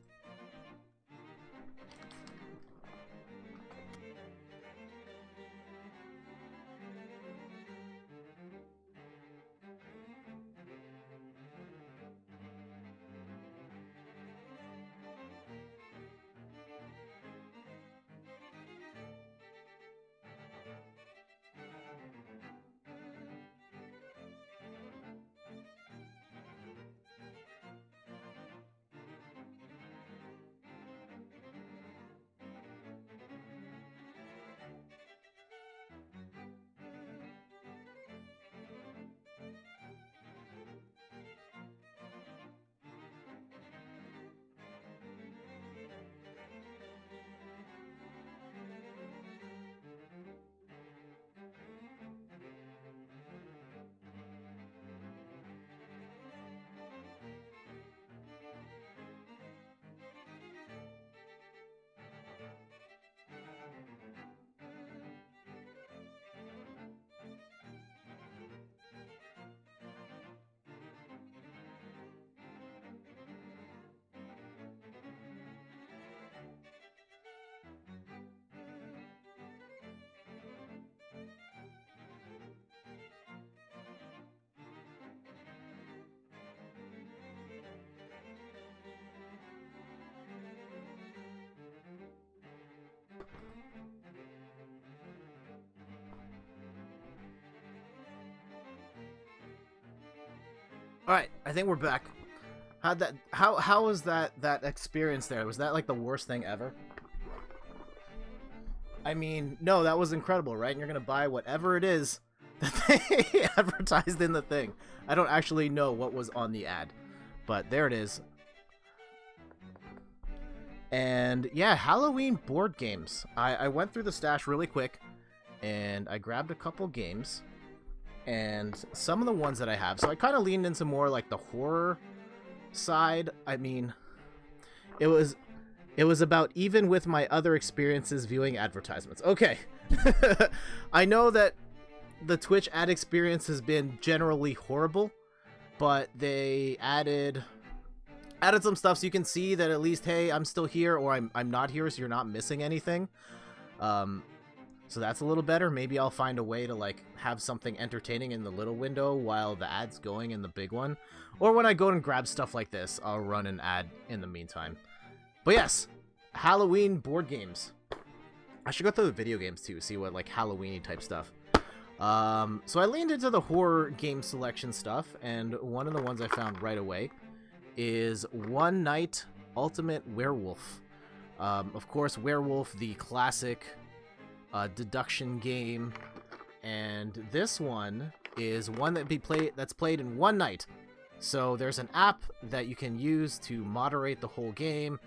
All right, I think we're back. How was that experience there? Was that like the worst thing ever? I mean, no, that was incredible, right? And you're gonna buy whatever it is that they advertised in the thing. I don't actually know what was on the ad, but there it is. And yeah, Halloween board games. I went through the stash really quick, and I grabbed a couple games. And some of the ones that I have, so I kind of leaned into more like the horror side. I mean, it was about even with my other experiences viewing advertisements. Okay. I know that the Twitch ad experience has been generally horrible, but they added some stuff so you can see that at least, hey, I'm still here, or I'm not here, so you're not missing anything. So that's a little better. Maybe I'll find a way to like have something entertaining in the little window while the ad's going in the big one. Or when I go and grab stuff like this, I'll run an ad in the meantime. But yes, Halloween board games. I should go through the video games too, see what like Halloween-y type stuff. So I leaned into the horror game selection stuff, and one of the ones I found right away is One Night Ultimate Werewolf. Of course, Werewolf, the classic deduction game, and this one is one that's played in one night. So there's an app that you can use to moderate the whole game.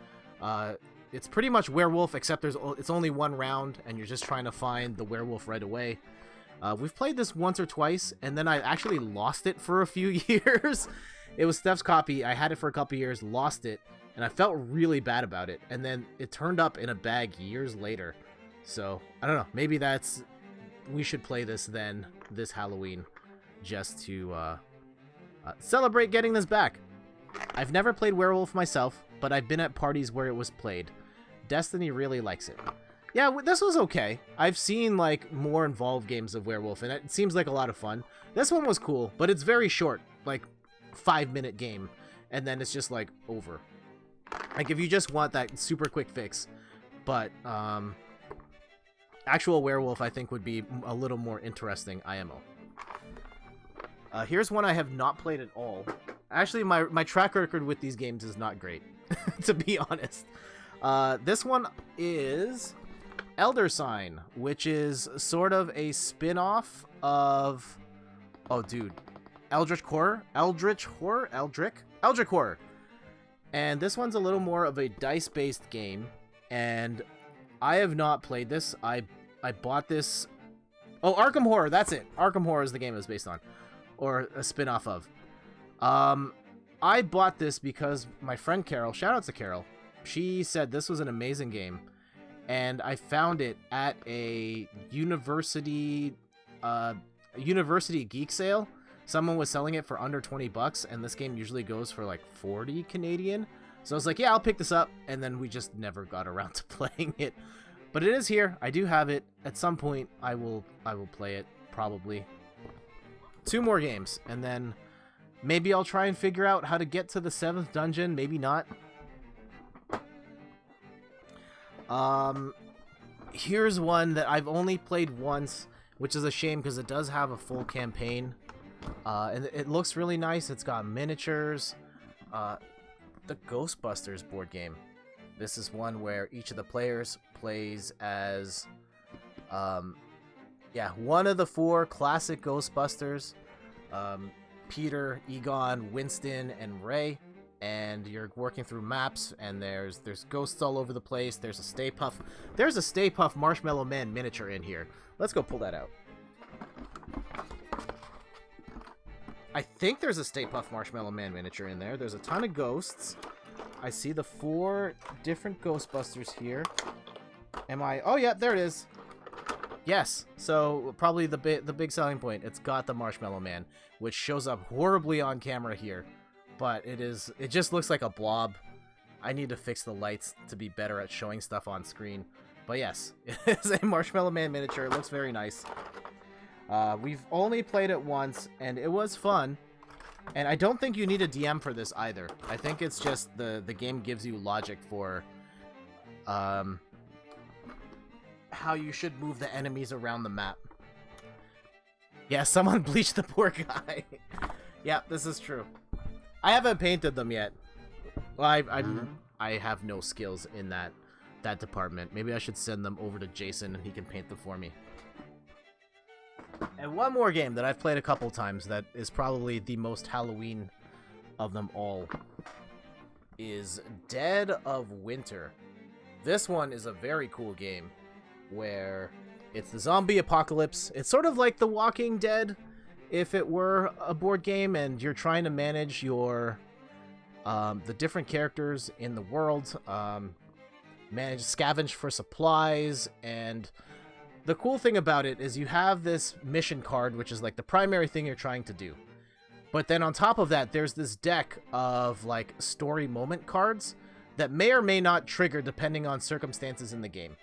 It's pretty much Werewolf, except it's only one round, and you're just trying to find the werewolf right away. We've played this once or twice, and then I actually lost it for a few years. It was Steph's copy. I had it for a couple years, lost it, and I felt really bad about it. And then it turned up in a bag years later. So, I don't know. Maybe we should play this then, this Halloween, just to Celebrate getting this back. I've never played Werewolf myself, but I've been at parties where it was played. Destiny really likes it. Yeah, this was okay. I've seen, like, more involved games of Werewolf, and it seems like a lot of fun. This one was cool, but it's very short, like, 5-minute game, and then it's just, like, over. Like, if you just want that super quick fix. But, actual Werewolf, I think, would be a little more interesting IMO. Here's one I have not played at all. Actually, my track record with these games is not great, to be honest. This one is Elder Sign, which is sort of a spin-off of... Oh, dude. Eldritch Horror? And this one's a little more of a dice-based game, and I have not played this. I bought this... Oh, Arkham Horror, that's it. Arkham Horror is the game it was based on, or a spin-off of. I bought this because my friend Carol, shout out to Carol, she said this was an amazing game, and I found it at a university geek sale. Someone was selling it for under 20 bucks, and this game usually goes for like 40 Canadian. So I was like, yeah, I'll pick this up, and then we just never got around to playing it. But it is here. I do have it. At some point, I will play it, probably. 2 more games, and then maybe I'll try and figure out how to get to the 7th dungeon. Maybe not. Here's one that I've only played once, which is a shame because it does have a full campaign. And it looks really nice. It's got miniatures. The Ghostbusters board game. This is one where each of the players plays as, one of the 4 classic Ghostbusters. Peter, Egon, Winston, and Ray. And you're working through maps, and there's ghosts all over the place. There's a Stay Puft. There's a Stay Puft Marshmallow Man miniature in here. Let's go pull that out. I think there's a Stay Puft Marshmallow Man miniature in there. There's a ton of ghosts. I see the 4 different Ghostbusters here. Oh, yeah, there it is. Yes. So probably the big selling point. It's got the Marshmallow Man, which shows up horribly on camera here. But it just looks like a blob. I need to fix the lights to be better at showing stuff on screen. But yes, it's a Marshmallow Man miniature. It looks very nice. We've only played it once, and it was fun. And I don't think you need a DM for this either. I think it's just the game gives you logic for how you should move the enemies around the map. Yeah, someone bleached the poor guy. Yeah, this is true. I haven't painted them yet. Well, I have no skills in that department. Maybe I should send them over to Jason and he can paint them for me. And one more game that I've played a couple times that is probably the most Halloween of them all is Dead of Winter. This one is a very cool game where it's the zombie apocalypse. It's sort of like The Walking Dead if it were a board game, and you're trying to manage your the different characters in the world, scavenge for supplies. And the cool thing about it is you have this mission card, which is like the primary thing you're trying to do. But then on top of that, there's this deck of like story moment cards that may or may not trigger depending on circumstances in the game.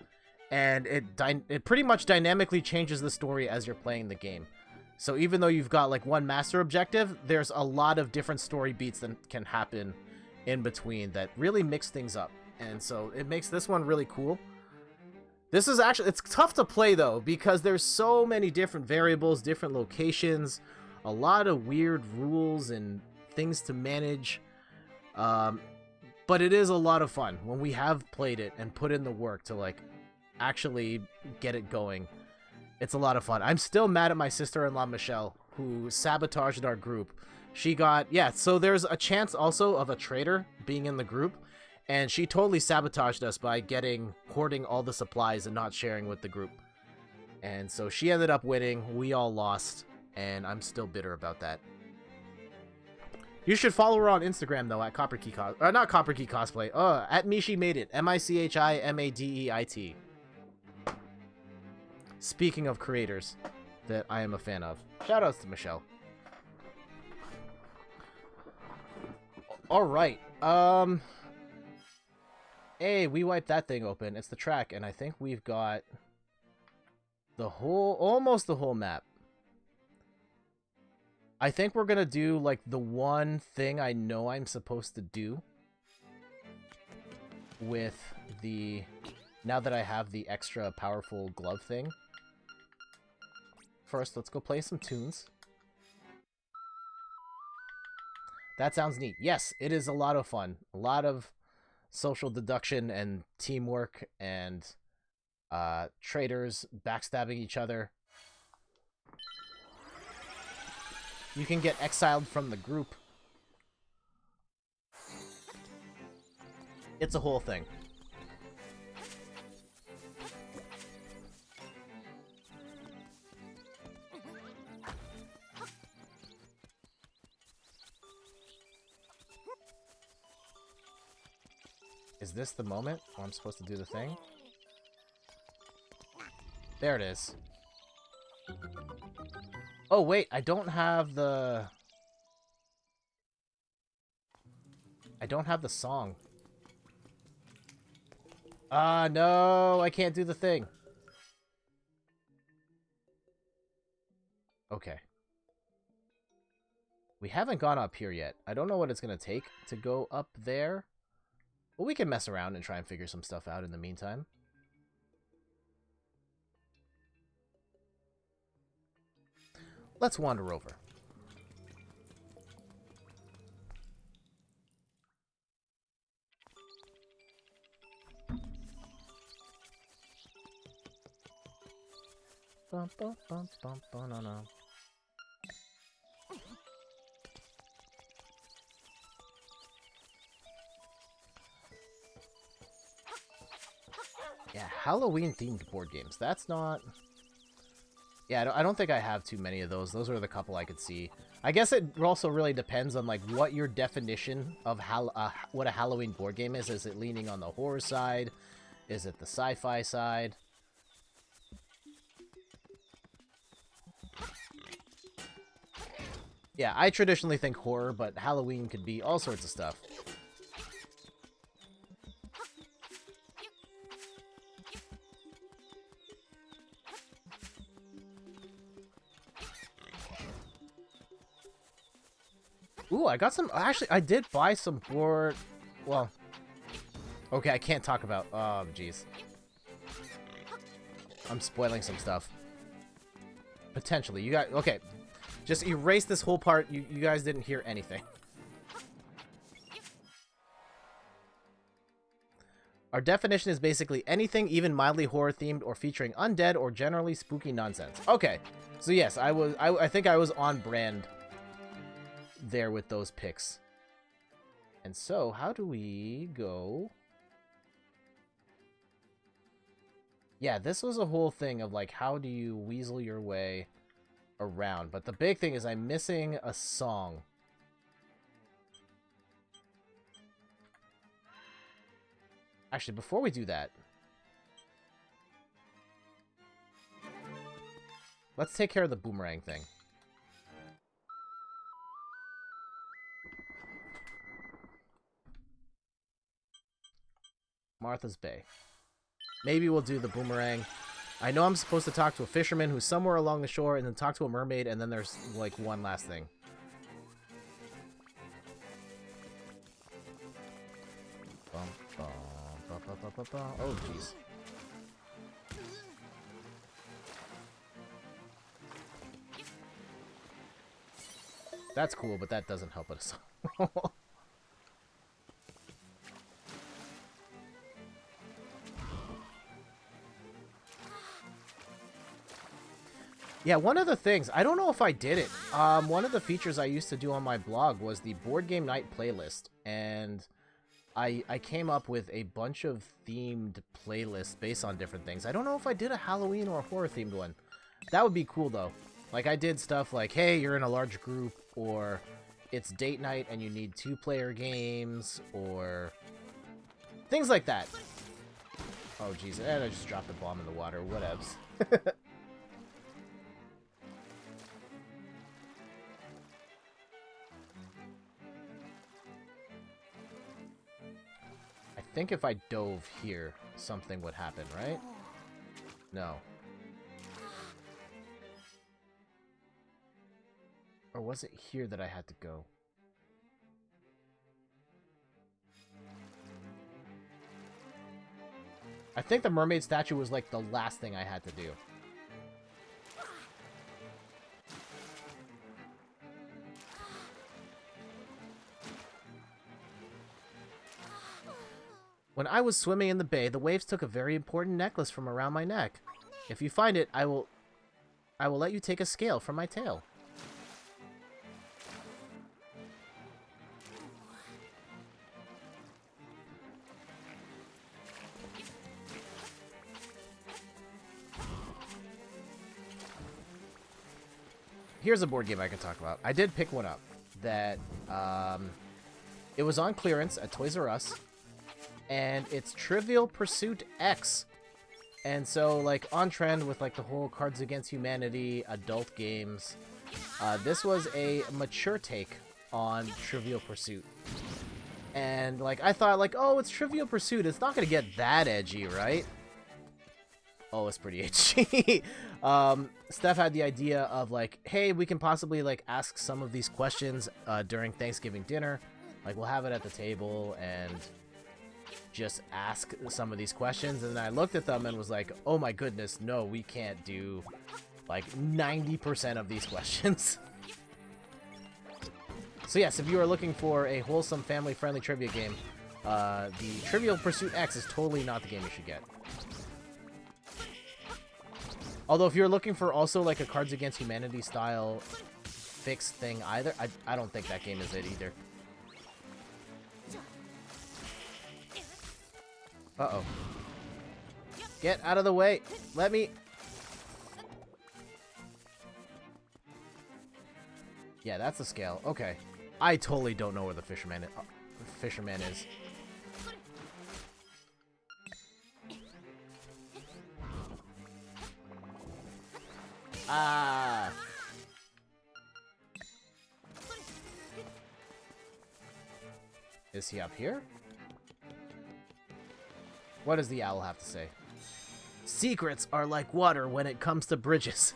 And it pretty much dynamically changes the story as you're playing the game. So even though you've got like one master objective, there's a lot of different story beats that can happen in between that really mix things up. And so it makes this one really cool. This is actually, it's tough to play though, because there's so many different variables, different locations, a lot of weird rules and things to manage. But it is a lot of fun when we have played it and put in the work to like actually get it going. It's a lot of fun. I'm still mad at my sister-in-law, Michelle, who sabotaged our group. She got... Yeah, so there's a chance also of a traitor being in the group, and she totally sabotaged us by hoarding all the supplies and not sharing with the group. And so she ended up winning. We all lost, and I'm still bitter about that. You should follow her on Instagram, though, at Copper Key Cosplay. Not Copper Key Cosplay. At Michi Made It. MICHIMADEIT. Speaking of creators that I am a fan of. Shoutouts to Michelle. Alright, hey, we wiped that thing open. It's the track, and I think we've got the whole, almost the whole map. I think we're gonna do, like, the one thing I know I'm supposed to do with the, now that I have the extra powerful glove thing. First, let's go play some tunes. That sounds neat. Yes, it is a lot of fun. A lot of social deduction and teamwork and traitors backstabbing each other. You can get exiled from the group. It's a whole thing. Is this the moment where I'm supposed to do the thing? There it is. Oh, wait, I don't have the... I don't have the song. Ah, no, I can't do the thing. Okay. We haven't gone up here yet. I don't know what it's going to take to go up there. But we can mess around and try and figure some stuff out in the meantime. Let's wander over. Bum, bum, bum, bum, bum, no, no. Yeah, Halloween-themed board games. That's not... Yeah, I don't think I have too many of those. Those are the couple I could see. I guess it also really depends on, like, what your definition of what a Halloween board game is. Is it leaning on the horror side? Is it the sci-fi side? Yeah, I traditionally think horror, but Halloween could be all sorts of stuff. Ooh, I got some... Actually, I did buy some board... Well... Okay, I can't talk about... Oh, jeez. I'm spoiling some stuff. Potentially. You got... Okay. Just erase this whole part. You guys didn't hear anything. Our definition is basically anything even mildly horror-themed or featuring undead or generally spooky nonsense. Okay. So, yes, I think I was on brand there with those picks. And so, how do we go? Yeah, this was a whole thing of, like, how do you weasel your way around? But the big thing is I'm missing a song. Actually, before we do that, let's take care of the boomerang thing. Martha's Bay. Maybe we'll do the boomerang. I know I'm supposed to talk to a fisherman who's somewhere along the shore, and then talk to a mermaid, and then there's, like, one last thing. Bum, bum, bum, bum, bum, bum, bum. Oh, jeez. That's cool, but that doesn't help us. Yeah, one of the things, I don't know if I did it. One of the features I used to do on my blog was the board game night playlist, and I came up with a bunch of themed playlists based on different things. I don't know if I did a Halloween or a horror themed one. That would be cool though. Like I did stuff like, hey, you're in a large group, or it's date night and you need 2-player games, or things like that. Oh jeez, and I just dropped a bomb in the water. Whatevs. think if I dove here, something would happen, right? No. Or was it here that I had to go? I think the mermaid statue was like the last thing I had to do. When I was swimming in the bay, the waves took a very important necklace from around my neck. If you find it, I will let you take a scale from my tail. Here's a board game I can talk about. I did pick one up that it was on clearance at Toys R Us, and it's Trivial Pursuit X. And so, like, on trend with, like, the whole Cards Against Humanity adult games, this was a mature take on Trivial Pursuit. And, like, I thought, like, oh, it's Trivial Pursuit. It's not going to get that edgy, right? Oh, it's pretty edgy. Steph had the idea of, like, hey, we can possibly, like, ask some of these questions during Thanksgiving dinner. Like, we'll have it at the table and just ask some of these questions. And then I looked at them and was like, oh my goodness, no, we can't do, like, 90% of these questions. So yes, if you are looking for a wholesome, family-friendly trivia game, the Trivial Pursuit X is totally not the game you should get. Although, if you're looking for also, like, a Cards Against Humanity style fixed thing either, I don't think that game is it either. Uh-oh. Get out of the way! Let me... Yeah, that's the scale. Okay. I totally don't know where the fisherman is. Ah! Is he up here? What does the owl have to say? Secrets are like water when it comes to bridges.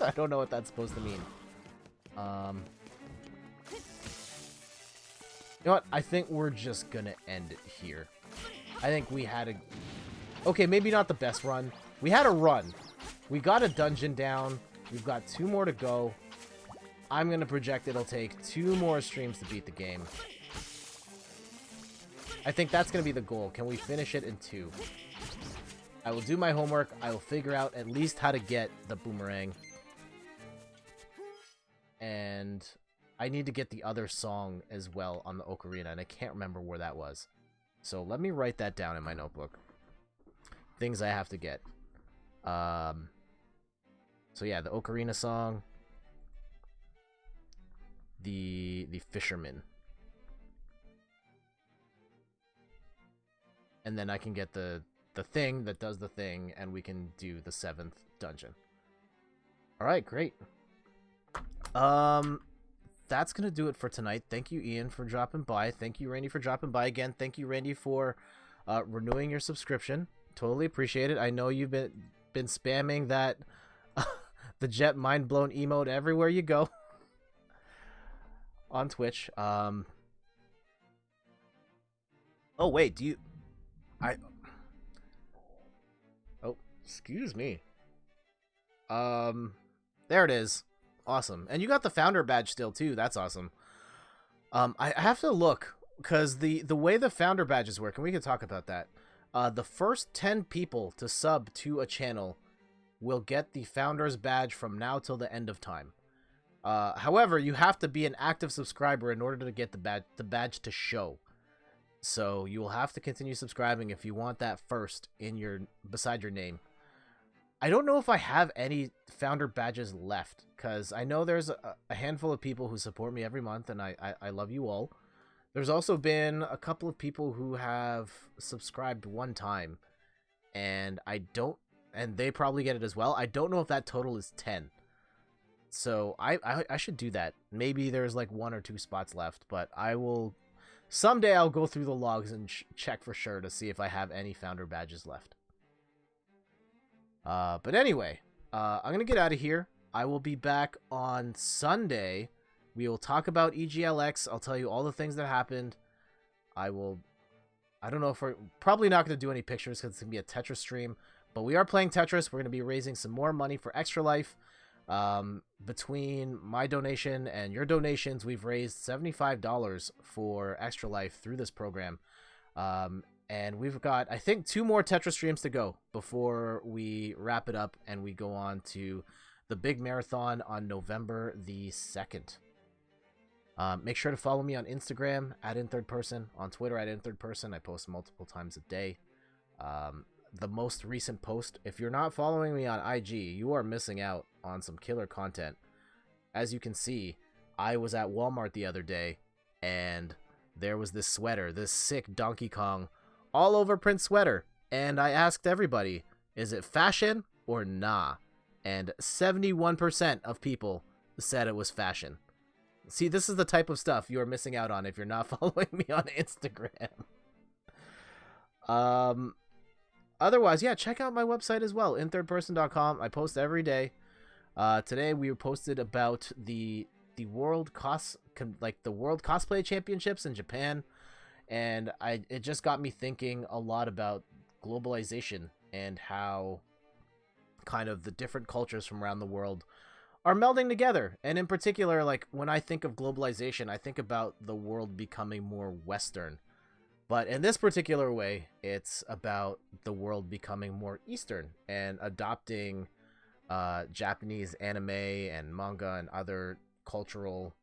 I don't know what that's supposed to mean. You know what? I think we're just gonna end it here. I think we had a... Okay, maybe not the best run. We had a run. We got a dungeon down. We've got 2 more to go. I'm gonna project it'll take 2 more streams to beat the game. I think that's gonna be the goal. Can we finish it in 2? I will do my homework. I will figure out at least how to get the boomerang. And I need to get the other song as well on the ocarina, and I can't remember where that was. So let me write that down in my notebook. Things I have to get. So yeah, the ocarina song. The fisherman. And then I can get the thing that does the thing, and we can do the 7th dungeon. Alright, great. That's gonna do it for tonight. Thank you, Ian, for dropping by. Thank you, Randy, for dropping by again. Thank you, Randy, for renewing your subscription. Totally appreciate it. I know you've been spamming that the Jet mind blown emote everywhere you go on Twitch. Oh wait, do you? Oh, excuse me. There it is. Awesome. And you got the founder badge still too. That's awesome. I have to look, because the way the founder badges work, and we can talk about that. The first 10 people to sub to a channel will get the founder's badge from now till the end of time. However, you have to be an active subscriber in order to get the badge to show. So you will have to continue subscribing if you want that first beside your name. I don't know if I have any founder badges left, because I know there's a handful of people who support me every month, and I love you all. There's also been a couple of people who have subscribed one time, and they probably get it as well. I don't know if that total is 10. So I should do that. Maybe there's like 1 or 2 spots left, but I will Someday I'll go through the logs and check for sure to see if I have any founder badges left. But anyway, I'm going to get out of here. I will be back on Sunday. We will talk about EGLX. I'll tell you all the things that happened. I don't know if we're probably not going to do any pictures because it's going to be a Tetris stream. But we are playing Tetris. We're going to be raising some more money for Extra Life. Between my donation and your donations, we've raised $75 for Extra Life through this program. And we've got, I think, 2 more Tetris streams to go before we wrap it up and we go on to the big marathon on November the 2nd. Make sure to follow me on Instagram @inthirdperson, on Twitter @inthirdperson. I post multiple times a day. The most recent post, if you're not following me on IG, you are missing out on some killer content. As you can see, I was at Walmart the other day, and there was this sweater, this sick Donkey Kong all over print sweater, and I asked everybody, is it fashion or nah? And 71% of people said it was fashion. See, this is the type of stuff you are missing out on if you're not following me on Instagram. Otherwise, yeah, check out my website as well, inthirdperson.com. I post every day. Today we posted about the world cosplay championships in Japan, and it just got me thinking a lot about globalization and how kind of the different cultures from around the world are melding together. And in particular, like when I think of globalization, I think about the world becoming more Western. But in this particular way, it's about the world becoming more Eastern and adopting Japanese anime and manga and other cultural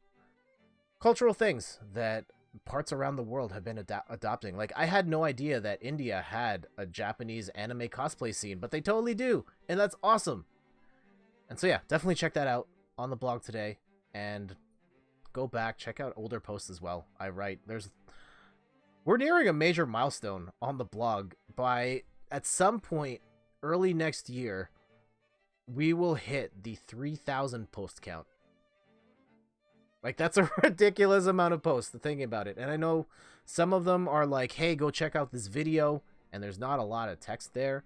things that parts around the world have been adopting. Like, I had no idea that India had a Japanese anime cosplay scene, but they totally do, and that's awesome. And so yeah, definitely check that out on the blog today, and go back, check out older posts as well. I write, we're nearing a major milestone on the blog. At some point early next year, we will hit the 3,000 post count. Like, that's a ridiculous amount of posts, thinking about it. And I know some of them are like, hey, go check out this video, and there's not a lot of text there,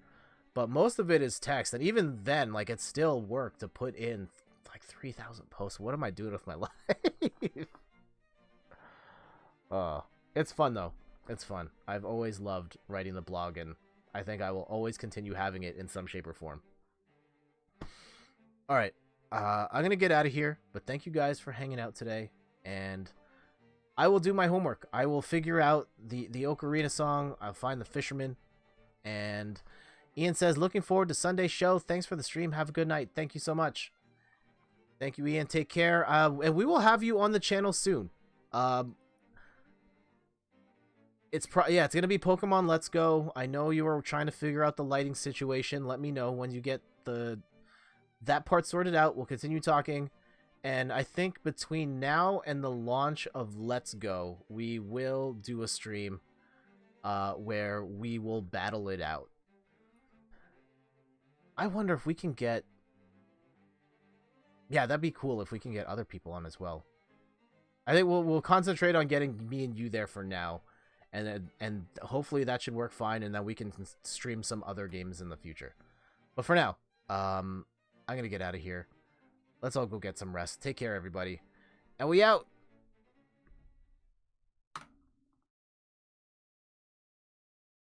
but most of it is text. And even then, like, it's still work to put in like 3,000 posts. What am I doing with my life? It's fun though. It's fun. I've always loved writing the blog, and I think I will always continue having it in some shape or form. All right. I'm going to get out of here, but thank you guys for hanging out today, and I will do my homework. I will figure out the Ocarina song. I'll find the fisherman, and Ian says, looking forward to Sunday's show. Thanks for the stream. Have a good night. Thank you so much. Thank you, Ian. Take care. And we will have you on the channel soon. It's going to be Pokemon Let's Go. I know you were trying to figure out the lighting situation. Let me know when you get that part sorted out. We'll continue talking. And I think between now and the launch of Let's Go, we will do a stream where we will battle it out. I wonder if we can get... Yeah, that'd be cool if we can get other people on as well. I think we'll concentrate on getting me and you there for now. And hopefully that should work fine, and then we can stream some other games in the future. But for now, I'm going to get out of here. Let's all go get some rest. Take care, everybody. And we out!